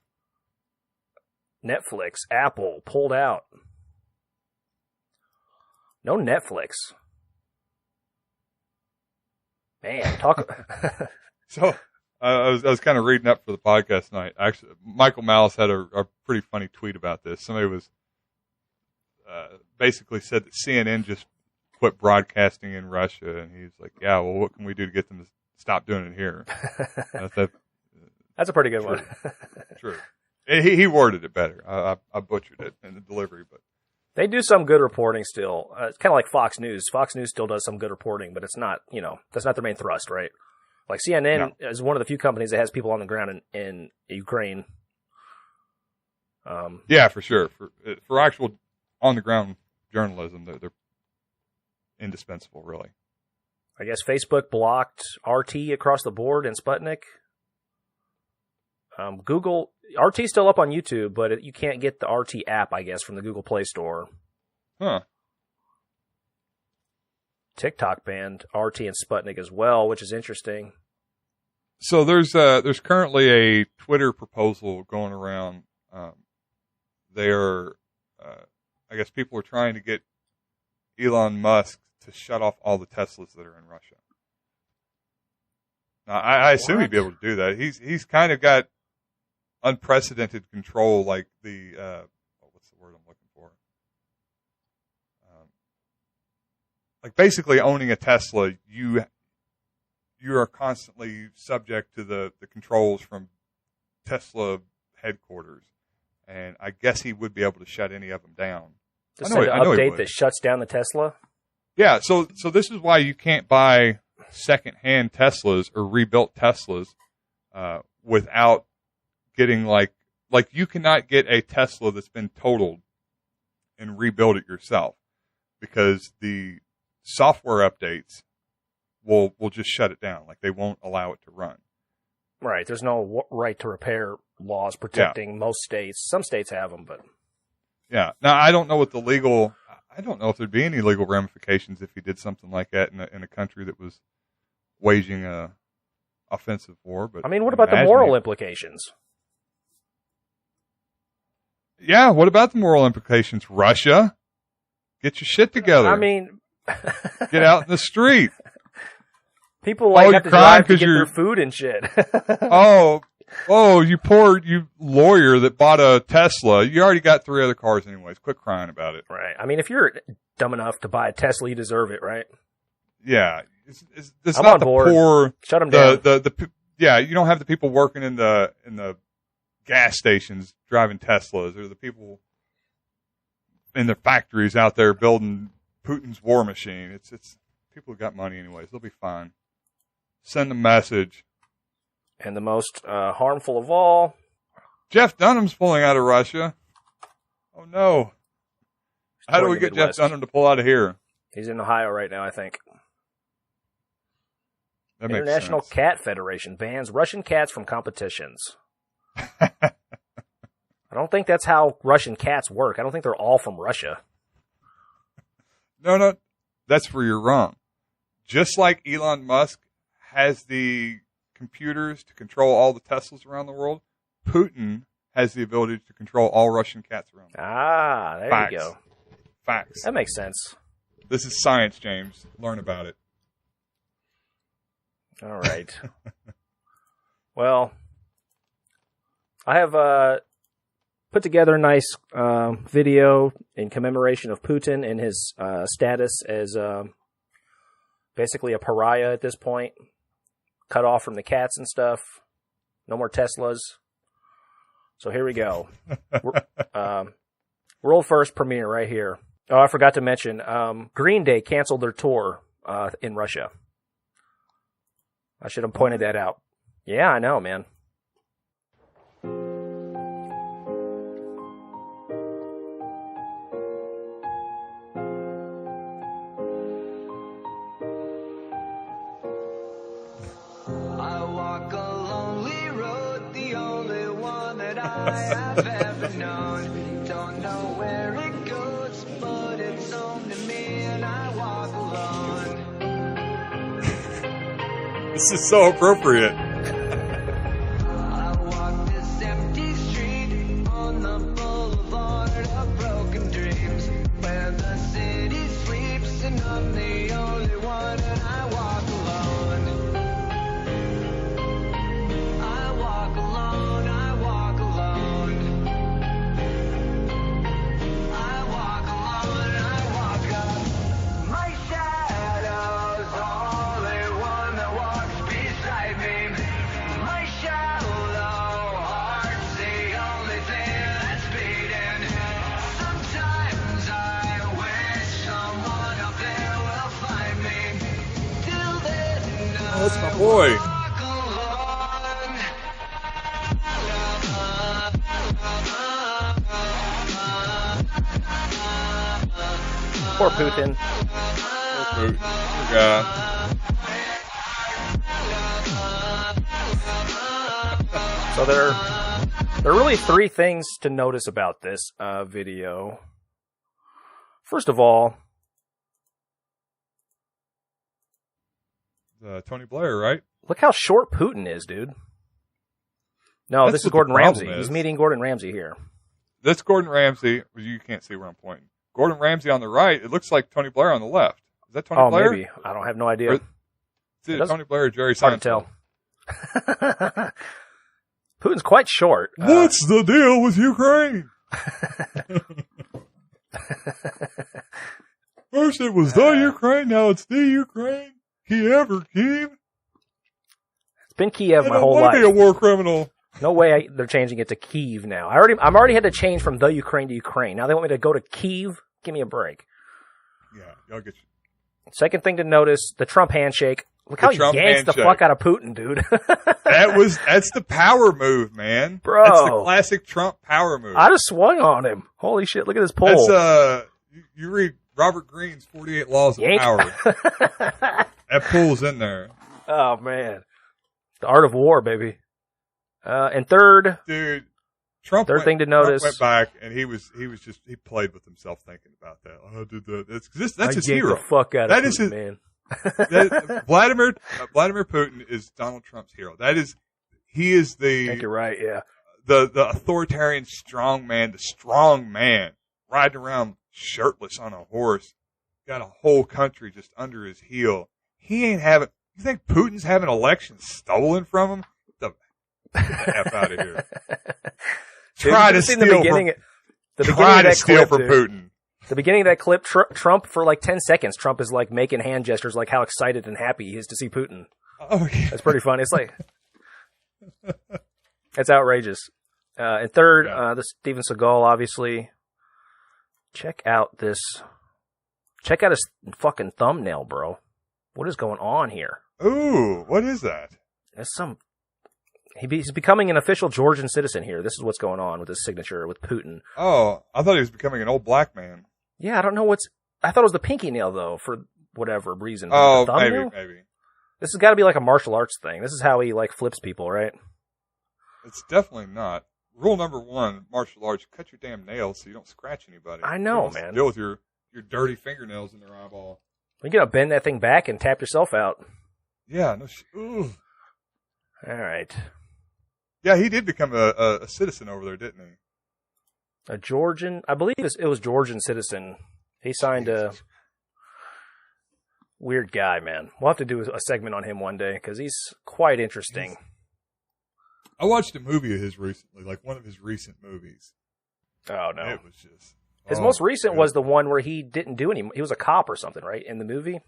Netflix, Apple pulled out. No Netflix. Man, talk. So I was kind of reading up for the podcast tonight. Actually, Michael Malice had a pretty funny tweet about this. Somebody was basically said that CNN just quit broadcasting in Russia, and he's like, "Yeah, well, what can we do to get them to stop doing it here?" That's a pretty good one. True. He worded it better. I butchered it in the delivery, but they do some good reporting still. It's kind of like Fox News. Fox News still does some good reporting, but it's not, you know, that's not their main thrust, right? Like CNN is one of the few companies that has people on the ground in Ukraine. Yeah, for sure. For actual on the ground journalism, they're indispensable, really. I guess Facebook blocked RT across the board and Sputnik. Google RT's still up on YouTube, but you can't get the RT app, I guess, from the Google Play Store. Huh. TikTok banned RT and Sputnik as well, which is interesting. So there's currently a Twitter proposal going around. I guess people are trying to get Elon Musk to shut off all the Teslas that are in Russia. Now, I assume he'd be able to do that. He's kind of got unprecedented control, like the what's the word I'm looking for? Like basically owning a Tesla, you are constantly subject to the controls from Tesla headquarters, and I guess he would be able to shut any of them down. Just an update that shuts down the Tesla? Yeah, so this is why you can't buy second-hand Teslas or rebuilt Teslas without getting like you cannot get a Tesla that's been totaled and rebuild it yourself, because the software updates will just shut it down. Like, they won't allow it to run. Right. There's no right to repair laws protecting most states. Some states have them, but yeah. Now, I don't know if there'd be any legal ramifications if he did something like that in a country that was waging a offensive war. But I mean, what about the moral implications? Yeah, what about the moral implications? Russia, get your shit together. I mean, get out in the street. People have to drive to get their food and shit. oh, you lawyer that bought a Tesla. You already got 3 other cars anyways. Quit crying about it. Right. I mean, if you're dumb enough to buy a Tesla, you deserve it, right? Yeah. It's I'm not on the board. poor. Shut them down. Yeah, you don't have the people working in the gas stations driving Teslas, or the people in the factories out there building Putin's war machine. It's people who got money anyways. They'll be fine. Send a message. And the most harmful of all, Jeff Dunham's pulling out of Russia. Oh no! How do we get Jeff Dunham to pull out of here? He's in Ohio right now, I think. That International makes sense. Cat Federation bans Russian cats from competitions. I don't think that's how Russian cats work. I don't think they're all from Russia. No, that's where you're wrong. Just like Elon Musk has the computers to control all the Teslas around the world, Putin has the ability to control all Russian cats around the world. Ah, there Facts. you go. Facts. That makes sense. This is science, James. Learn about it. All right. Well, I have put together a nice video in commemoration of Putin and his status as basically a pariah at this point, cut off from the cats and stuff. No more Teslas. So here we go. World first premiere right here. Oh, I forgot to mention, Green Day canceled their tour in Russia. I should have pointed that out. Yeah, I know, man. I walk a lonely road, the only one that I have ever known. Don't know where it goes, but it's home to me, and I walk alone. This is so appropriate. I walk this empty street on the boulevard of broken dreams, where the city sleeps, and I'm the only one, and I walk alone. I walk alone, I walk alone. I walk alone, I walk up. My shadow's the only one that walks beside me. My shallow heart's the only thing that's beating. Sometimes I wish someone up there will find me. Till then, Oh, that's my boy. walk alone. Poor Putin. Poor guy. So there are really three things to notice about this video. First of all, Tony Blair, right? look how short Putin is, dude. No, That's this is what the Gordon problem Ramsay. is. He's meeting Gordon Ramsay here. That's Gordon Ramsay. You can't see where I'm pointing. Gordon Ramsay on the right. It looks like Tony Blair on the left. Is that Tony Oh, Blair? maybe. I don't have no idea. Or- Is it doesn't- Tony Blair or Jerry Hard Seinfeld? to tell. Putin's quite short. What's the deal with Ukraine? First it was the Ukraine, now it's the Ukraine. Kiev or Kiev? It's been Kiev I my don't whole want to be a life. war criminal. No way they're changing it to Kiev now. I'm already had to change from the Ukraine to Ukraine. Now they want me to go to Kiev? Give me a break. Yeah, y'all get you. Second thing to notice, the Trump handshake. Look The how he Trump yanks the handshake. fuck out of Putin, dude. That's the power move, man. Bro. That's the classic Trump power move. I just swung on him. Holy shit, look at this pole. That's you read Robert Greene's 48 Laws of Yank. Power. That pulls in there. Oh, man. The art of war, baby. And third, Dude, Trump Third thing to notice- Trump went back and he played with himself thinking about that. Oh, dude, that's I his yanked hero. the fuck out of That Putin, is his- man. Vladimir Putin is Donald Trump's hero. He is I think you're right, yeah. the authoritarian strong man, the strong man riding around shirtless on a horse, got a whole country just under his heel. He ain't having. You think Putin's having elections stolen from him? Get the F out of here. Try to steal from Putin. The beginning of that clip, Trump, for like 10 seconds, Trump is like making hand gestures like how excited and happy he is to see Putin. Oh yeah. That's pretty funny. It's like, it's outrageous. And third, the Steven Seagal, obviously. Check out his fucking thumbnail, bro. What is going on here? Ooh, what is that? He's becoming an official Georgian citizen here. This is what's going on with his signature with Putin. Oh, I thought he was becoming an old black man. Yeah, I don't know I thought it was the pinky nail though, for whatever reason. Oh, The thumbnail? maybe. This has got to be like a martial arts thing. This is how he like flips people, right? It's definitely not. Rule number 1, martial arts, cut your damn nails so you don't scratch anybody. I know, You don't man. Deal with your dirty fingernails in their eyeball. You gotta bend that thing back and tap yourself out. Yeah, no. Ooh. All right, Yeah, he did become a citizen over there, didn't he? a Georgian. I believe it was Georgian citizen. He signed a weird guy, man. We'll have to do a segment on him one day because he's quite interesting. I watched a movie of his recently, like one of his recent movies. Oh no. It was just His most recent was the one where he didn't do any. He was a cop or something, right? In the movie.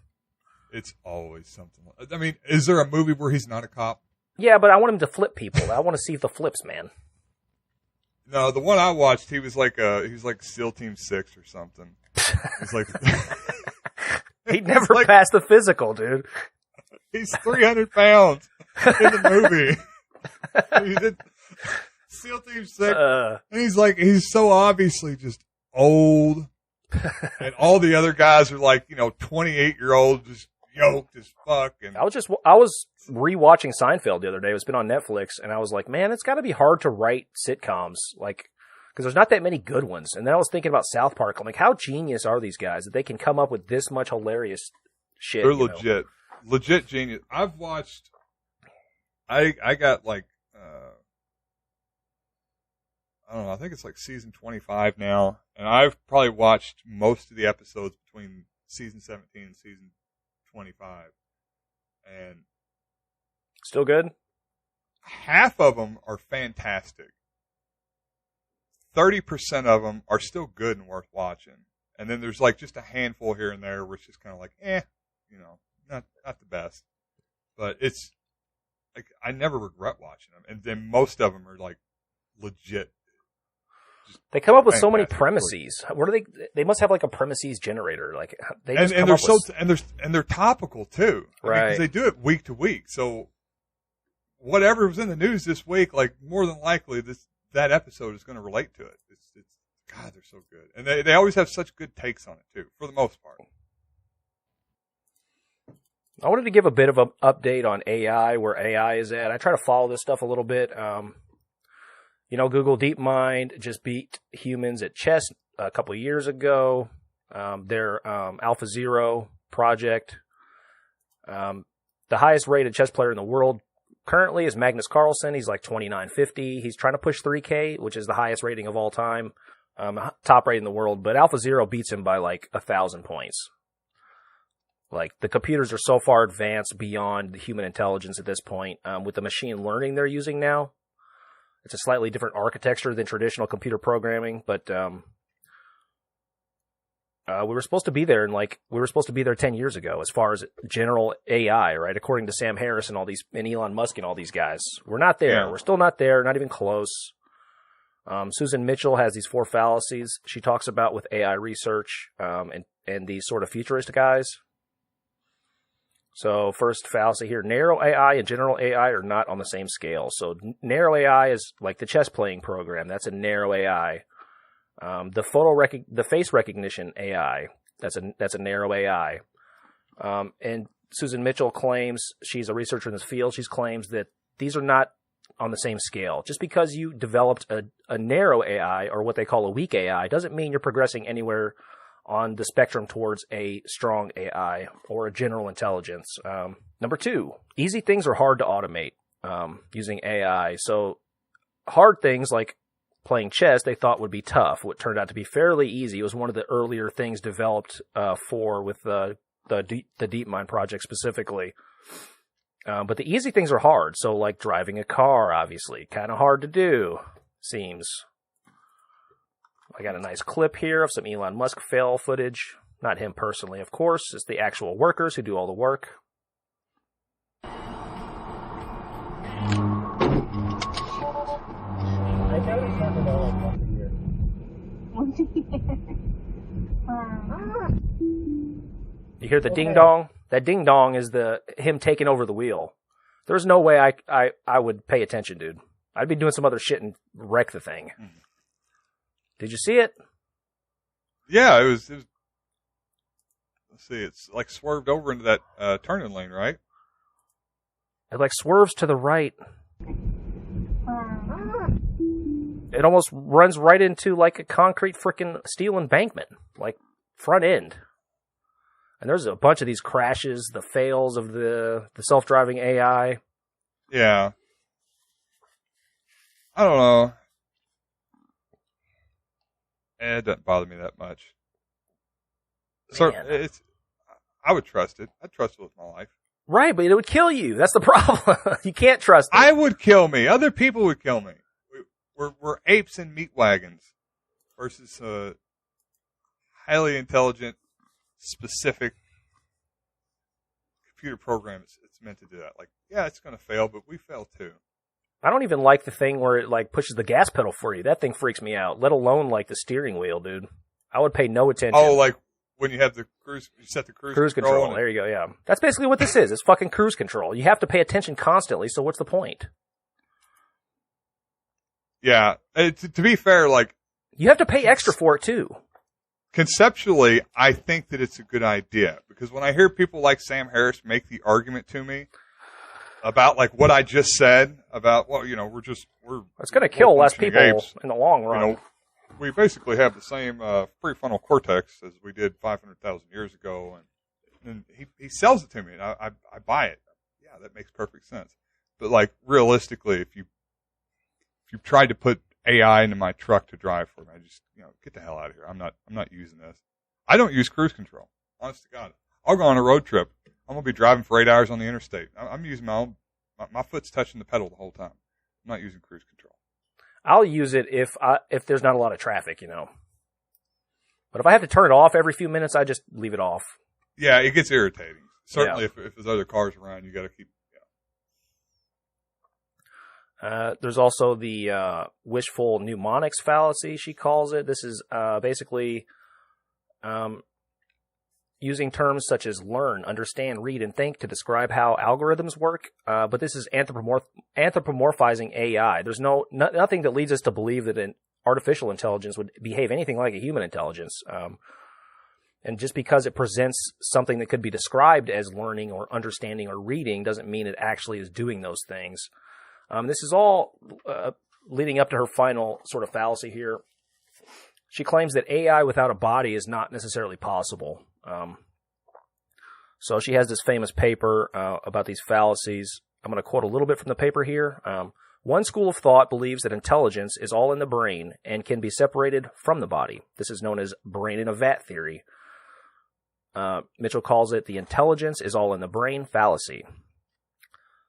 It's always something. I mean, is there a movie where he's not a cop? Yeah, but I want him to flip people. I want to see the flips, man. No, the one I watched, he was like SEAL Team 6 or something. He's like He never passed the physical, dude. He's 300 pounds in the movie. He did SEAL Team 6. And he's so obviously just old. And all the other guys are like, 28-year-old, just yoked as fuck. And I was rewatching Seinfeld the other day. It's been on Netflix, and I was like, man, it's got to be hard to write sitcoms, like, because there's not that many good ones. And then I was thinking about South Park. I'm like, how genius are these guys that they can come up with this much hilarious shit? they're legit genius. I've watched. I got like, I don't know. I think it's like season 25 now, and I've probably watched most of the episodes between season 17 and season 25, and Still good? half of them are fantastic. 30% of them are still good and worth watching, and then there's like just a handful here and there where it's just kind of like, not the best, but it's like I never regret watching them, and then most of them are like legit. They come up with so many Fantastic premises. What are they? They must have like a premises generator. Like they just and come they're up with... and they're topical too, Right? 'cause they do it week to week. So whatever was in the news this week, like more than likely that episode is going to relate to it. It's God, they're so good, and they always have such good takes on it too, for the most part. I wanted to give a bit of an update on AI, where AI is at. I try to follow this stuff a little bit. Google DeepMind just beat humans at chess a couple of years ago. Their AlphaZero project. The highest rated chess player in the world currently is Magnus Carlsen. He's like 2950. He's trying to push 3K, which is the highest rating of all time. Top rated in the world. But AlphaZero beats him by like 1,000 points. Like, the computers are so far advanced beyond the human intelligence at this point. With the machine learning they're using now, it's a slightly different architecture than traditional computer programming, but we were supposed to be there, we were supposed to be there 10 years ago as far as general AI, right? According to Sam Harris and and Elon Musk and all these guys. We're not there. Yeah. We're still not there, not even close. Susan Mitchell has these 4 fallacies she talks about with AI research and these sort of futurist guys. So first fallacy here, narrow AI and general AI are not on the same scale. So narrow AI is like the chess playing program. That's a narrow AI. The face recognition AI, that's a narrow AI. And Susan Mitchell claims, she's a researcher in this field, she claims that these are not on the same scale. Just because you developed a narrow AI, or what they call a weak AI, doesn't mean you're progressing anywhere on the spectrum towards a strong AI or a general intelligence. Number 2, easy things are hard to automate using AI. So hard things like playing chess they thought would be tough. What turned out to be fairly easy. It was one of the earlier things developed with the DeepMind project specifically. But the easy things are hard. So like driving a car, obviously, kind of hard to do, seems. I got a nice clip here of some Elon Musk fail footage. Not him personally, of course. It's the actual workers who do all the work. You hear the ding dong? That ding dong is him taking over the wheel. There's no way I would pay attention, dude. I'd be doing some other shit and wreck the thing. Did you see it? Yeah, it was. Let's see, it's like swerved over into that turning lane, right? It like swerves to the right. It almost runs right into like a concrete freaking steel embankment, like front end. And there's a bunch of these crashes, the fails of the self-driving AI. Yeah. I don't know. It doesn't bother me that much. So I would trust it. I'd trust it with my life. Right, but it would kill you. That's the problem. You can't trust it. I would kill me. Other people would kill me. We're apes in meat wagons versus highly intelligent, specific computer program. It's meant to do that. Like, yeah, it's going to fail, but we fail too. I don't even like the thing where it like pushes the gas pedal for you. That thing freaks me out. Let alone like the steering wheel, dude. I would pay no attention. Oh, like when you have the cruise, you set the cruise control. There you go. Yeah, that's basically what this is. It's fucking cruise control. You have to pay attention constantly. So what's the point? Yeah, to be fair, like you have to pay extra for it too. Conceptually, I think that it's a good idea because when I hear people like Sam Harris make the argument to me about like what I just said about, well, we're it's going to kill less people apes. In the long run. We basically have the same prefrontal cortex as we did 500,000 years ago, and he sells it to me, and I buy it. Yeah, that makes perfect sense. But like realistically, if you tried to put AI into my truck to drive for me, I just get the hell out of here. I'm not using this. I don't use cruise control. Honest to God, I'll go on a road trip. I'm gonna be driving for 8 hours on the interstate. I'm using my foot's touching the pedal the whole time. I'm not using cruise control. I'll use it if there's not a lot of traffic, But if I have to turn it off every few minutes, I just leave it off. Yeah, it gets irritating. Certainly, if there's other cars around, you got to keep. There's also the wishful mnemonics fallacy, she calls it. This is basically using terms such as learn, understand, read, and think to describe how algorithms work. But this is anthropomorphizing AI. There's nothing that leads us to believe that an artificial intelligence would behave anything like a human intelligence. And just because it presents something that could be described as learning or understanding or reading doesn't mean it actually is doing those things. This is all leading up to her final sort of fallacy here. She claims that AI without a body is not necessarily possible. So she has this famous paper about these fallacies. I'm going to quote a little bit from the paper here. One school of thought believes that intelligence is all in the brain and can be separated from the body. This is known as brain in a vat theory. Mitchell calls it the intelligence is all in the brain fallacy.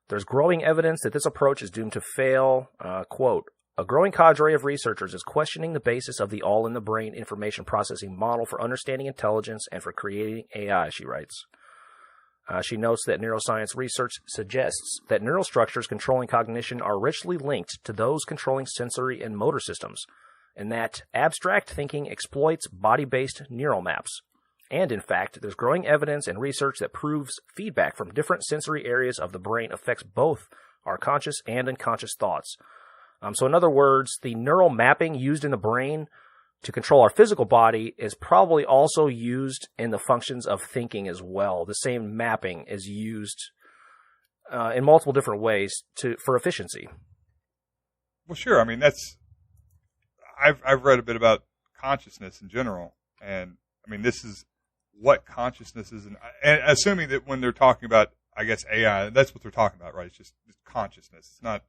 There's growing evidence that this approach is doomed to fail. Quote, a growing cadre of researchers is questioning the basis of the all-in-the-brain information processing model for understanding intelligence and for creating AI, she writes. She notes that neuroscience research suggests that neural structures controlling cognition are richly linked to those controlling sensory and motor systems, and that abstract thinking exploits body-based neural maps. And, in fact, there's growing evidence and research that proves feedback from different sensory areas of the brain affects both our conscious and unconscious thoughts. So, in other words, the neural mapping used in the brain to control our physical body is probably also used in the functions of thinking as well. The same mapping is used in multiple different ways for efficiency. Well, sure. I mean, I've read a bit about consciousness in general, and I mean, this is what consciousness is, and assuming that when they're talking about, I guess, AI, that's what they're talking about, right? It's just consciousness. It's not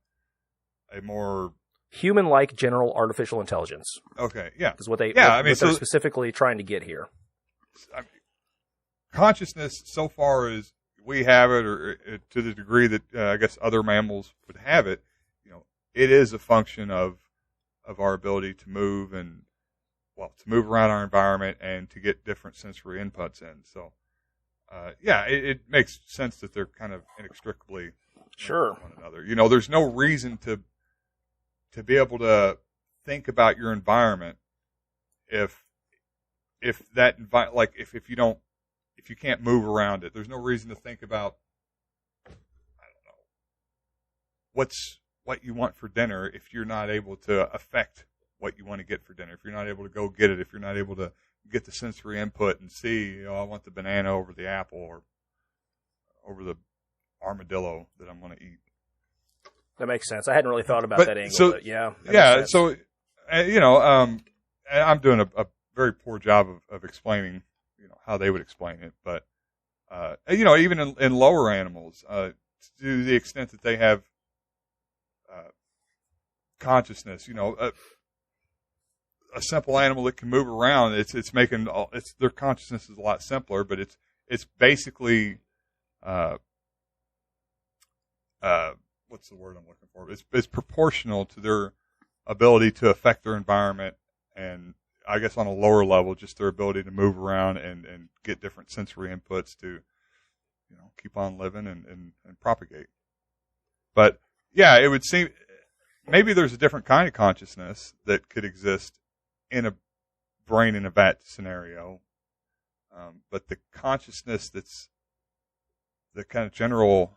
a more human-like general artificial intelligence. Okay, yeah, is what they're specifically trying to get here. I mean, consciousness, so far as we have it, or to the degree that I guess other mammals would have it, it is a function of our ability to move and to move around our environment and to get different sensory inputs in. So, it makes sense that they're kind of inextricably sure one another. There's no reason to be able to think about your environment if that if you can't move around it. There's no reason to think about, I don't know, what you want for dinner if you're not able to affect what you want to get for dinner. If you're not able to go get it, if you're not able to get the sensory input and see, I want the banana over the apple or over the armadillo that I'm going to eat. That makes sense. I hadn't really thought about that angle, but yeah. So, I'm doing a very poor job of explaining, how they would explain it. But, even in lower animals, to the extent that they have consciousness, a simple animal that can move around, their consciousness is a lot simpler, but it's basically what's the word I'm looking for? It's proportional to their ability to affect their environment, and I guess on a lower level, just their ability to move around and get different sensory inputs to, keep on living and propagate. But yeah, it would seem maybe there's a different kind of consciousness that could exist in a brain in a vat scenario. But the consciousness that's the kind of general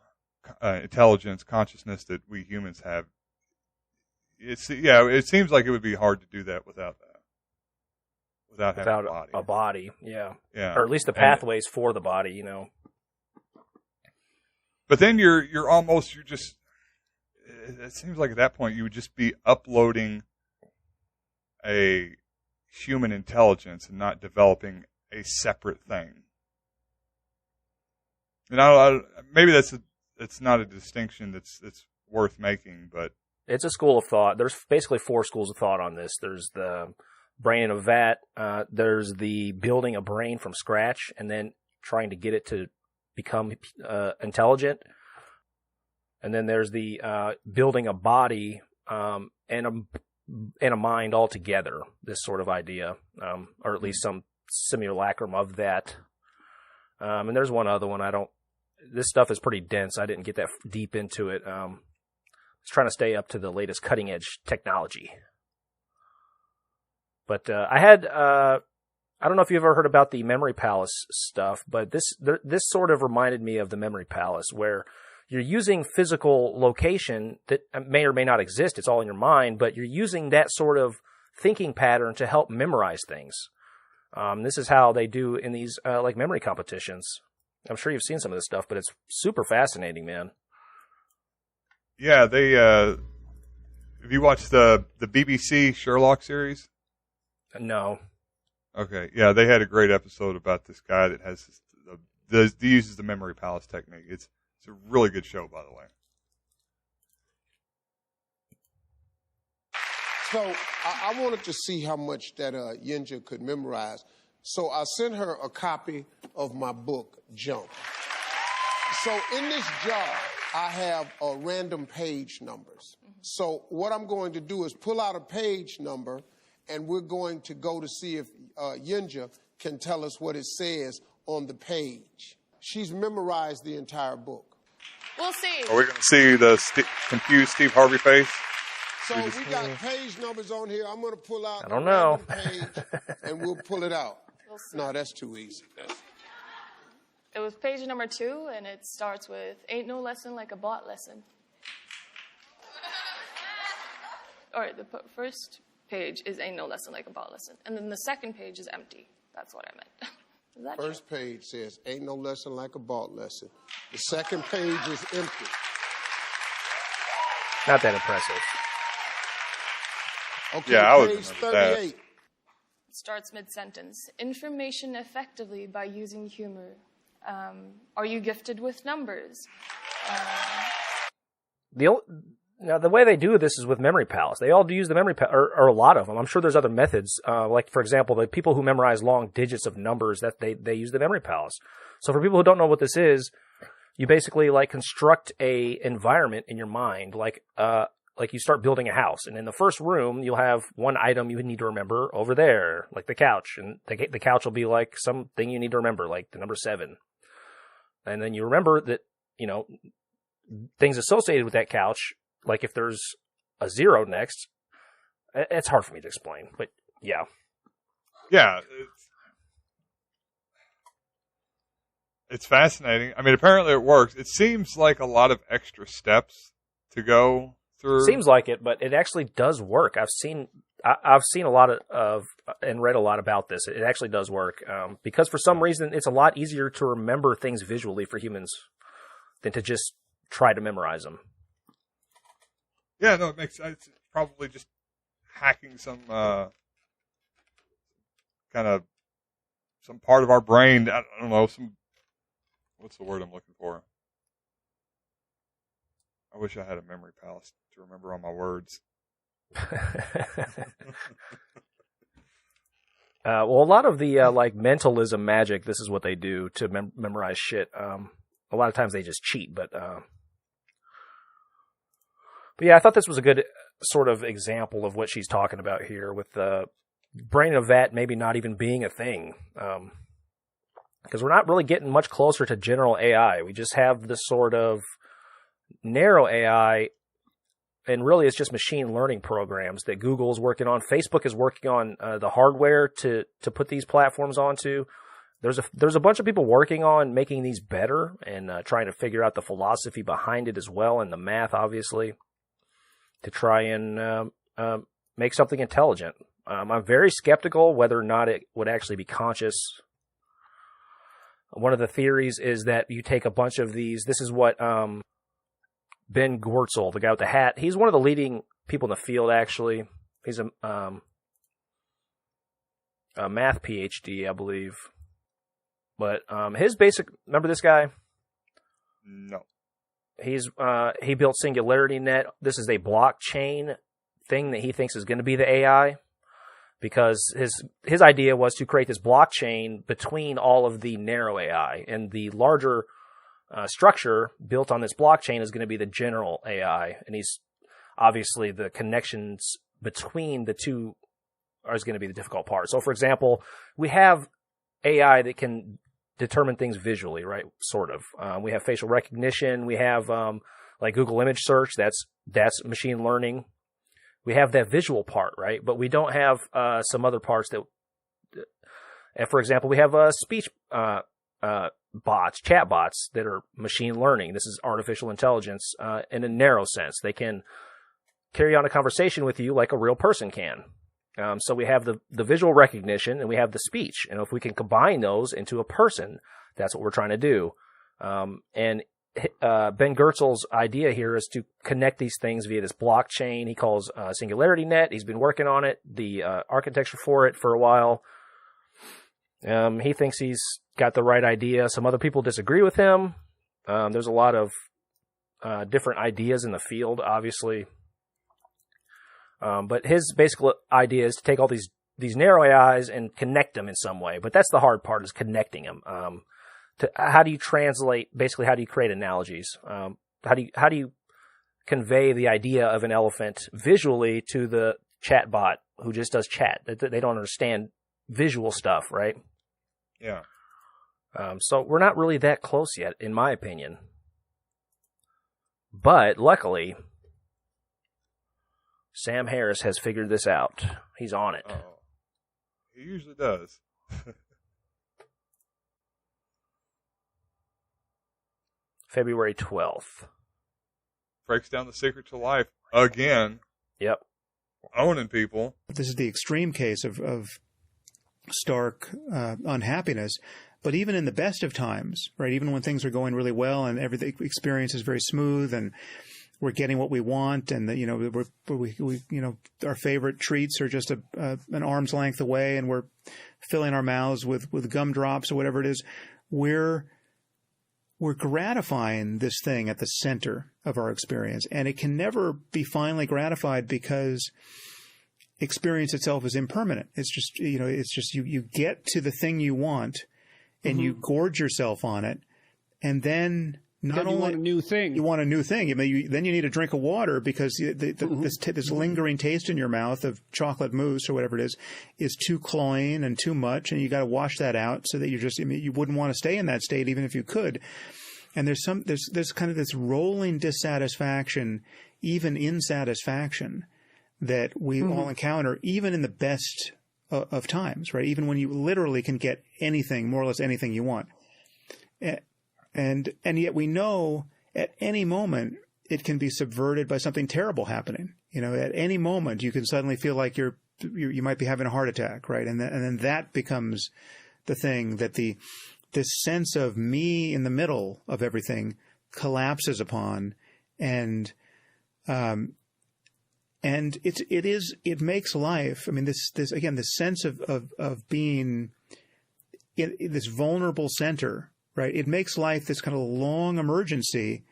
consciousness that we humans have, it seems like it would be hard to do that without having a body. Yeah. Or at least the pathways for the body, But then it seems like at that point you would just be uploading a human intelligence and not developing a separate thing. And maybe it's not a distinction that's worth making, but it's a school of thought. There's basically 4 schools of thought on this. There's the brain in a vat. There's the building a brain from scratch and then trying to get it to become intelligent. And then there's the building a body and a mind all together. This sort of idea, or at least some simulacrum of that. And there's one other one. This stuff is pretty dense. I didn't get that deep into it. I was trying to stay up to the latest cutting edge technology. But I don't know if you've ever heard about the memory palace stuff, but this sort of reminded me of the memory palace, where you're using physical location that may or may not exist. It's all in your mind, but you're using that sort of thinking pattern to help memorize things. This is how they do in these like memory competitions. I'm sure you've seen some of this stuff, but it's super fascinating, man. Yeah, they. Have you watched the BBC Sherlock series? No. Okay, yeah, they had a great episode about this guy that has uses the memory palace technique. It's a really good show, by the way. So I wanted to see how much that Yinja could memorize. So I sent her a copy of my book, Jump. So in this jar, I have random page numbers. So what I'm going to do is pull out a page number, and we're going to go to see if Yinja can tell us what it says on the page. She's memorized the entire book. We'll see. Are we going to see the confused Steve Harvey face? So we got page numbers on here. I'm going to pull out I don't know. a page, and we'll pull it out. We'll see. No, that's too easy. It was page number 2, and it starts with, ain't no lesson like a bot lesson. All right, the first page is ain't no lesson like a bot lesson. And then the second page is empty. That's what I meant. Is that First page says, ain't no lesson like a bot lesson. The second page is empty. Not that impressive. Okay, Yeah, I would page remember that. 38. It starts mid-sentence. Information effectively by using humor. Are you gifted with numbers? Now, the way they do this is with memory palace. They all do use the memory palace, or a lot of them. I'm sure there's other methods. Like, for example, the people who memorize long digits of numbers, that they use the memory palace. So for people who don't know what this is, you basically like construct a environment in your mind, like you start building a house, and in the first room you'll have one item you need to remember over there, like the couch, and the couch will be like something you need to remember, like the number 7, and then you remember that things associated with that couch. Like if there's a 0 next, it's hard for me to explain, but yeah. Yeah. It's fascinating. I mean, apparently it works. It seems like a lot of extra steps to go through. Seems like it, but it actually does work. I've seen a lot of and read a lot about this. It actually does work because for some reason it's a lot easier to remember things visually for humans than to just try to memorize them. Yeah, no, it makes sense. It's probably just hacking some kind of some part of our brain. I don't know, what's the word I'm looking for? I wish I had a memory palace to remember all my words. Well, a lot of the like mentalism magic, this is what they do to memorize shit. A lot of times they just cheat, but But yeah, I thought this was a good sort of example of what she's talking about here with the brain of vat maybe not even being a thing. Because we're not really getting much closer to general AI. We just have this sort of narrow AI, and really it's just machine learning programs that Google is working on. Facebook is working on the hardware to put these platforms onto. There's a bunch of people working on making these better and trying to figure out the philosophy behind it as well, and the math, obviously, to try and make something intelligent. I'm very skeptical whether or not it would actually be conscious. One of the theories is that you take a bunch of these. This is what Ben Gortzel, the guy with the hat, he's one of the leading people in the field, actually. He's a math PhD, I believe. But his basic, remember this guy? No. He built Singularity Net. This is a blockchain thing that he thinks is going to be the AI, because his idea was to create this blockchain between all of the narrow AI, and the larger structure built on this blockchain is going to be the general AI. And he's obviously, the connections between the two is going to be the difficult part. So, for example, we have AI that can determine things visually, right? Sort of. We have facial recognition. We have like Google image search. That's machine learning. We have that visual part, right? But we don't have some other parts that. And for example, we have speech bots, chat bots that are machine learning. This is artificial intelligence in a narrow sense. They can carry on a conversation with you like a real person can. So we have the visual recognition and we have the speech. And if we can combine those into a person, that's what we're trying to do. And Ben Goertzel's idea here is to connect these things via this blockchain he calls Singularity Net. He's been working on it, the architecture for it, for a while. He thinks he's got the right idea. Some other people disagree with him. There's a lot of different ideas in the field, obviously. But his basic idea is to take all these narrow AIs and connect them in some way. But that's the hard part, is connecting them. How do you translate? Basically, how do you create analogies? How do you convey the idea of an elephant visually to the chat bot who just does chat? They don't understand visual stuff, right? Yeah. So we're not really that close yet, in my opinion. But luckily, Sam Harris has figured this out. He's on it. Oh, he usually does. February 12th. Breaks down the secret to life again. Yep. Owning people. This is the extreme case of stark unhappiness. But even in the best of times, right, even when things are going really well and everything experience is very smooth and we're getting what we want, and we our favorite treats are just an arm's length away, and we're filling our mouths with gumdrops or whatever it is, we're gratifying this thing at the center of our experience, and it can never be finally gratified because experience itself is impermanent. It's just you get to the thing you want, and you gorge yourself on it, and then. Not only want a new thing. You want a new thing. Then you need a drink of water because this lingering taste in your mouth of chocolate mousse or whatever it is too cloying and too much, and you got to wash that out so that you wouldn't want to stay in that state even if you could. And there's kind of this rolling dissatisfaction, even insatisfaction, that we all encounter, even in the best of times, right? Even when you literally can get anything, more or less anything you want. And yet we know at any moment it can be subverted by something terrible happening. At any moment you can suddenly feel like you might be having a heart attack, right? And then that becomes the thing that this sense of me in the middle of everything collapses upon, and it makes life. I mean, this again, this sense of being in this vulnerable center. Right, it makes life this kind of long emergency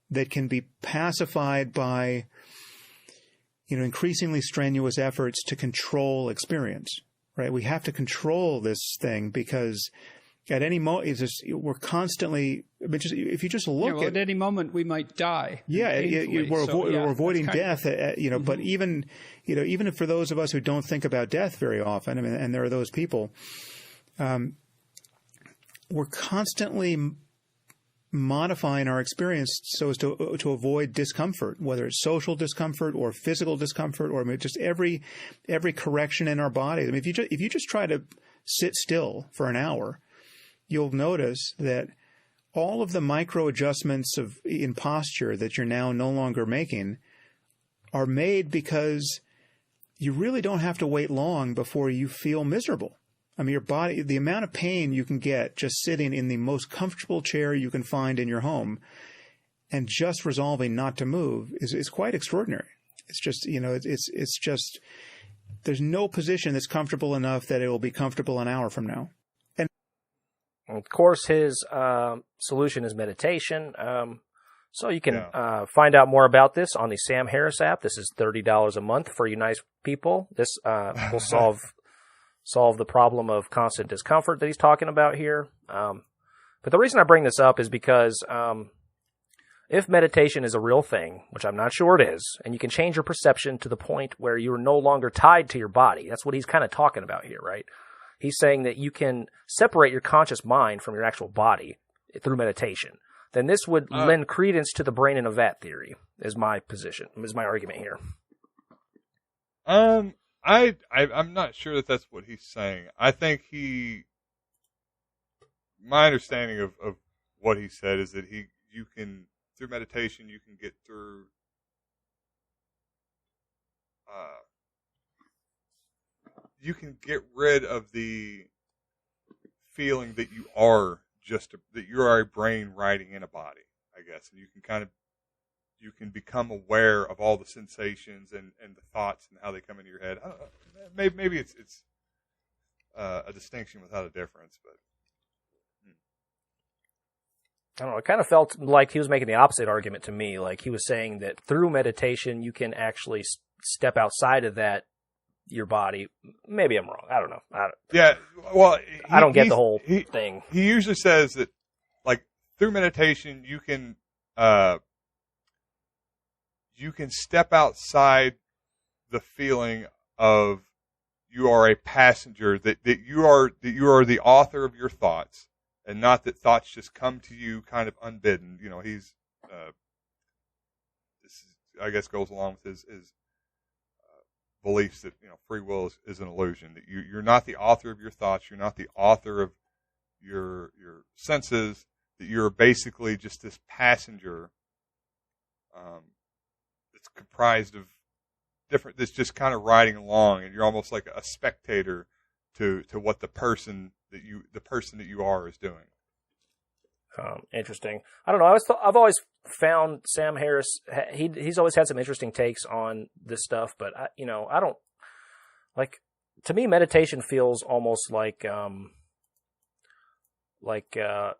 that can be pacified by, increasingly strenuous efforts to control experience. Right, we have to control this thing because At any moment, we're constantly. I mean, if you just look at any moment, we might die. Yeah, we're avoiding death. But even for those of us who don't think about death very often, I mean, and there are those people, we're constantly modifying our experience so as to avoid discomfort, whether it's social discomfort or physical discomfort, or just every correction in our body. I mean, if you just try to sit still for an hour, you'll notice that all of the micro adjustments in posture that you're now no longer making are made because you really don't have to wait long before you feel miserable. I mean, your body, the amount of pain you can get just sitting in the most comfortable chair you can find in your home and just resolving not to move is quite extraordinary. It's just, it's just, there's no position that's comfortable enough that it will be comfortable an hour from now. Of course, his solution is meditation. So you can find out more about this on the Sam Harris app. This is $30 a month for you nice people. This will solve the problem of constant discomfort that he's talking about here. But the reason I bring this up is because if meditation is a real thing, which I'm not sure it is, and you can change your perception to the point where you're no longer tied to your body, that's what he's kind of talking about here, right? He's saying that you can separate your conscious mind from your actual body through meditation. Then this would lend credence to the brain in a vat theory, is my argument here. I'm not sure that that's what he's saying. I think my understanding of what he said is that you can, through meditation, you can get through, you can get rid of the feeling that you are that you are a brain riding in a body, I guess. And you can become aware of all the sensations and the thoughts and how they come into your head. I don't know. Maybe it's a distinction without a difference, but I don't know. It kind of felt like he was making the opposite argument to me. Like he was saying that through meditation, you can actually step outside of your body. Maybe I'm wrong. I don't know. I don't get the whole thing. He usually says that, like, through meditation, you can step outside the feeling of you are a passenger, that you are the author of your thoughts, and not that thoughts just come to you kind of unbidden. He's this I guess goes along with his beliefs that free will is an illusion, that you're not the author of your thoughts, you're not the author of your senses, that you're basically just this passenger that's comprised of that's just kind of riding along, and you're almost like a spectator to what the person that you are is doing. Interesting. I don't know. I've always found Sam Harris. He's always had some interesting takes on this stuff, but I don't like. To me, meditation feels almost like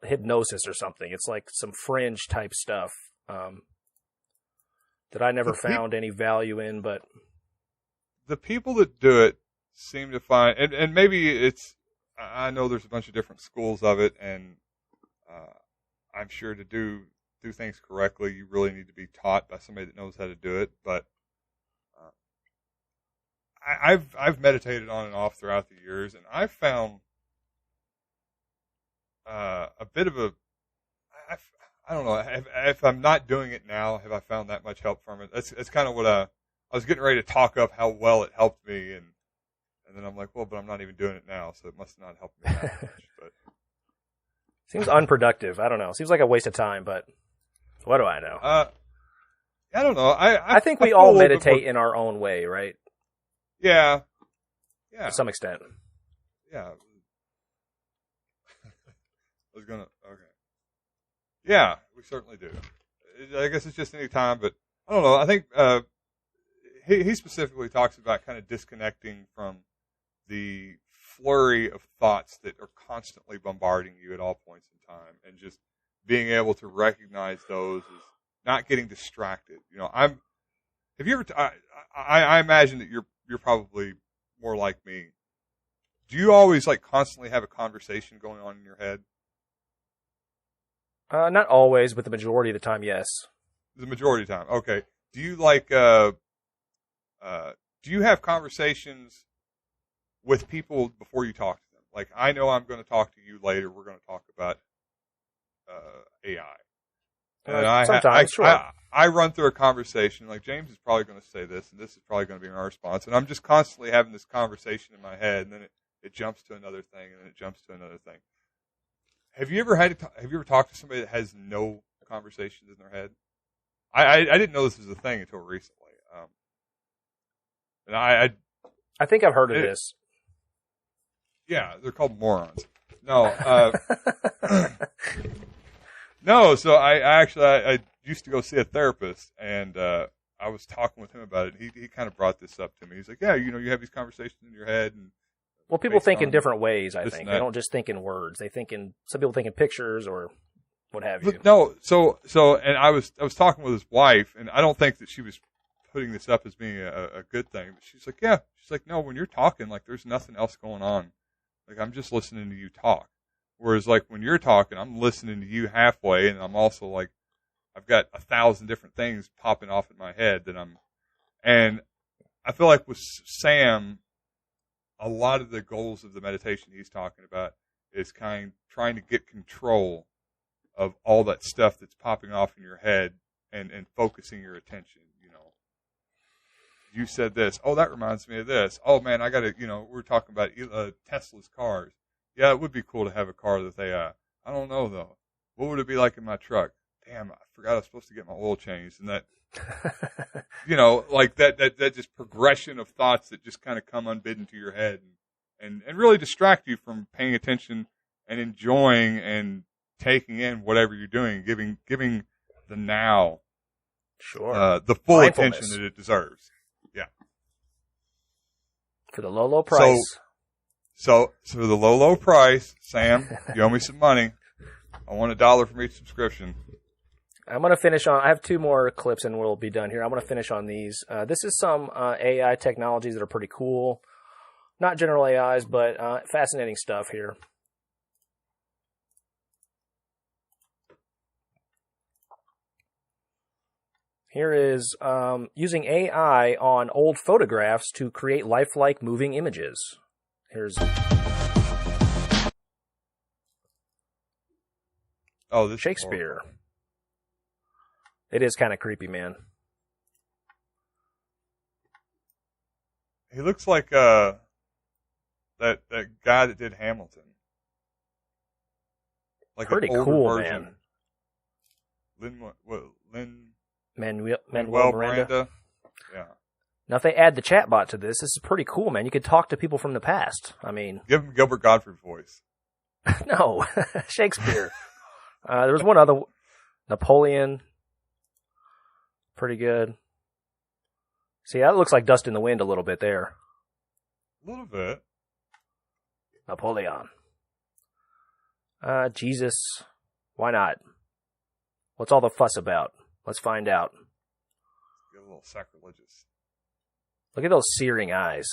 hypnosis or something. It's like some fringe type stuff that I never found any value in. But the people that do it seem to find, and maybe it's. I know there's a bunch of different schools of it, and I'm sure to do things correctly, you really need to be taught by somebody that knows how to do it. But I've meditated on and off throughout the years, and I've found a bit of I don't know if I'm not doing it now, have I found that much help from it? That's kind of what I was getting ready to talk up how well it helped me, and then I'm like, well, but I'm not even doing it now, so it must not help me that much. But seems unproductive. I don't know. Seems like a waste of time, but what do I know? I don't know. I think we all meditate in our own way, right? Yeah. To some extent. Yeah. Okay. Yeah, we certainly do. I guess it's just any time, but I don't know. I think he specifically talks about kind of disconnecting from the flurry of thoughts that are constantly bombarding you at all points in time, and just being able to recognize those as not getting distracted. Have you ever? I imagine that you're probably more like me. do you always like constantly have a conversation going on in your head? Not always, but the majority of the time, yes. The majority of the time. Okay. Do you like, do you have conversations with people before you talk to them? Like, I know I'm going to talk to you later. We're going to talk about AI. And sometimes, sure. I run through a conversation, like James is probably going to say this, and this is probably going to be my response. And I'm just constantly having this conversation in my head, and then it jumps to another thing, and then it jumps to another thing. Have you ever talked to somebody that has no conversations in their head? I didn't know this was a thing until recently. And I think I've heard of this. Yeah, they're called morons. No, no. So I used to go see a therapist, and I was talking with him about it. He kind of brought this up to me. He's like, "Yeah, you have these conversations in your head." And well, people think in different ways. I think they don't just think in words. They think in some people think in pictures or what have you. But no, so, and I was talking with his wife, and I don't think that she was putting this up as being a good thing. But she's like, yeah. She's like, no, when you're talking, like, there's nothing else going on. Like, I'm just listening to you talk. Whereas, like, when you're talking, I'm listening to you halfway, and I'm also, like, I've got 1,000 different things popping off in my head and I feel like with Sam, a lot of the goals of the meditation he's talking about is trying to get control of all that stuff that's popping off in your head and focusing your attention. You said this. Oh, that reminds me of this. Oh, man, I got to, we're talking about Tesla's cars. Yeah, it would be cool to have a car that they, I don't know, though. What would it be like in my truck? Damn, I forgot I was supposed to get my oil changed. And that, like that just progression of thoughts that just kind of come unbidden to your head and really distract you from paying attention and enjoying and taking in whatever you're doing, giving the now, the full attention that it deserves. Yeah. For the low price. So for the low price, Sam, you owe me some money. I want $1 from each subscription. I'm going to finish on, I have 2 more clips and we'll be done here. I'm going to finish on these. This is some AI technologies that are pretty cool. Not general AIs, but fascinating stuff here. Here is using AI on old photographs to create lifelike moving images. Here's... Oh, this Shakespeare. It is kind of creepy, man. He looks like that guy that did Hamilton. Like pretty an older cool, version. man. Manuel Miranda. Yeah. Now, if they add the chatbot to this is pretty cool, man. You could talk to people from the past. I mean, give him Gilbert Gottfried's voice. No, Shakespeare. There was one other, Napoleon. Pretty good. See, that looks like Dust in the Wind a little bit there. A little bit. Napoleon. Jesus. Why not? What's all the fuss about? Let's find out. Get a little sacrilegious. Look at those searing eyes.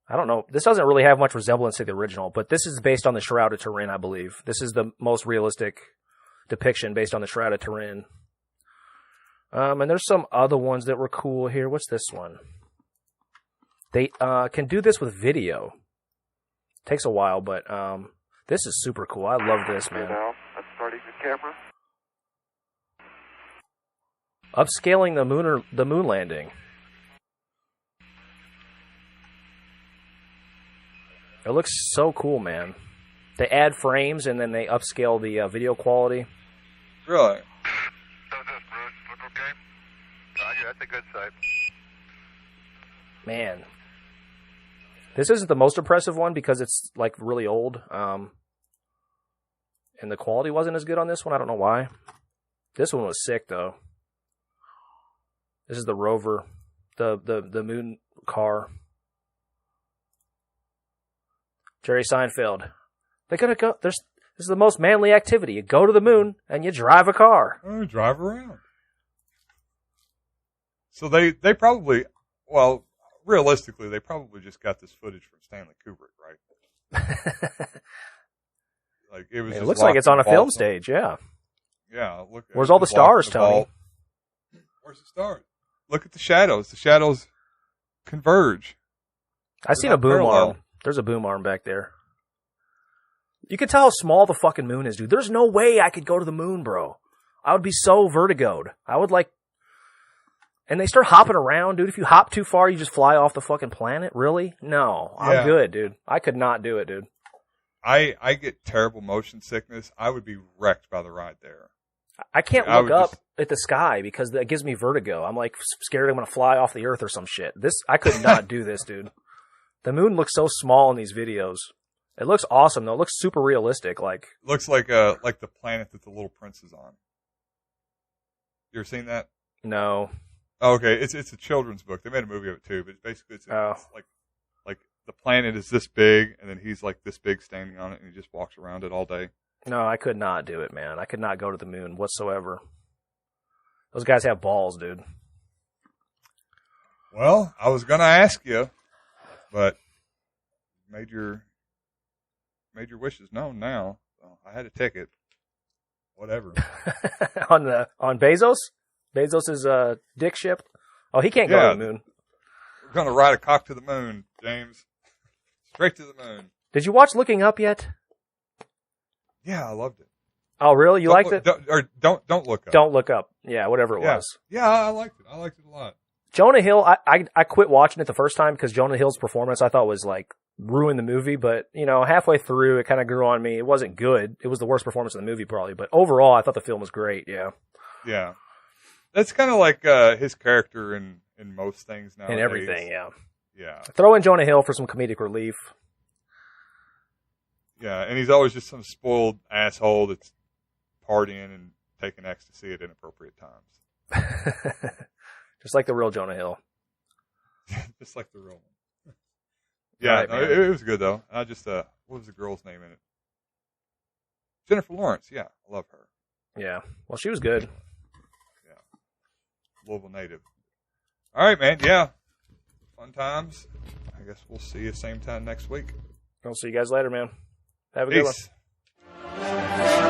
I don't know. This doesn't really have much resemblance to the original, but this is based on the Shroud of Turin, I believe. This is the most realistic depiction based on the Shroud of Turin. And there's some other ones that were cool here. What's this one? They can do this with video. Takes a while, but this is super cool. I love this, man. I'm starting the camera. Upscaling the moon landing. It looks so cool, man. They add frames and then they upscale the video quality. Really? Does this road look okay? Roger, that's a good site. Man. This isn't the most impressive one because it's like really old. And the quality wasn't as good on this one. I don't know why. This one was sick though. This is the rover, the moon car. Jerry Seinfeld. They're gonna go. This is the most manly activity. You go to the moon and you drive a car. Oh, drive around. So they probably, well, realistically, they probably just got this footage from Stanley Kubrick, right? Like it was. It just looks like locked it's in on a a film vault. stage. Yeah. Yeah. Look. it Where's was all the just locked in stars, a Tony? vault. Where's the stars? Look at the shadows. The shadows converge. I seen They're a not boom parallel. arm. There's a boom arm back there. You can tell how small the fucking moon is, dude. There's no way I could go to the moon, bro. I would be so vertigoed. I would like... And they start hopping around, dude. If you hop too far, you just fly off the fucking planet? Really? No. Yeah. I'm good, dude. I could not do it, dude. I get terrible motion sickness. I would be wrecked by the ride there. I can't I look would up just- at the sky because that gives me vertigo. I'm like scared I'm going to fly off the earth or some shit. I could not do this, dude. The moon looks so small in these videos. It looks awesome, though. It looks super realistic. Like, Looks like the planet that the Little Prince is on. You ever seen that? no. Oh, okay, it's a children's book. They made a movie of it too, but it's like the planet is this big, and then he's like this big standing on it, and he just walks around it all day. No, I could not do it, man. I could not go to the moon whatsoever. Those guys have balls, dude. Well, I was gonna ask you, but made your wishes known now. So I had a ticket. Whatever. on Bezos? Bezos' dick ship? Oh, he can't go Yeah. to the moon. We're gonna ride a cock to the moon, James. Straight to the moon. Did you watch Looking Up yet? Yeah, I loved it. Oh, really? You Don't liked look- it? Don't look up. Don't Look Up. Yeah, whatever it Yeah. was. Yeah, I liked it. I liked it a lot. Jonah Hill, I quit watching it the first time because Jonah Hill's performance I thought was like ruined the movie, but you know, halfway through it kind of grew on me. It wasn't good. It was the worst performance in the movie probably, but overall I thought the film was great, yeah. Yeah. That's kind of like his character in most things now. And everything, yeah. Yeah. Throw in Jonah Hill for some comedic relief. Yeah, and he's always just some spoiled asshole that's partying and taking ecstasy at inappropriate times. Just like the real Jonah Hill. Just like the real one. Yeah, Right, no, man. it was good though. I just what was the girl's name in it? Jennifer Lawrence. Yeah, I love her. Yeah. Well, she was good. Louisville native. All right, man. Yeah, fun times. I guess we'll see you same time next week. I'll see you guys later, man. Have a good one. Peace.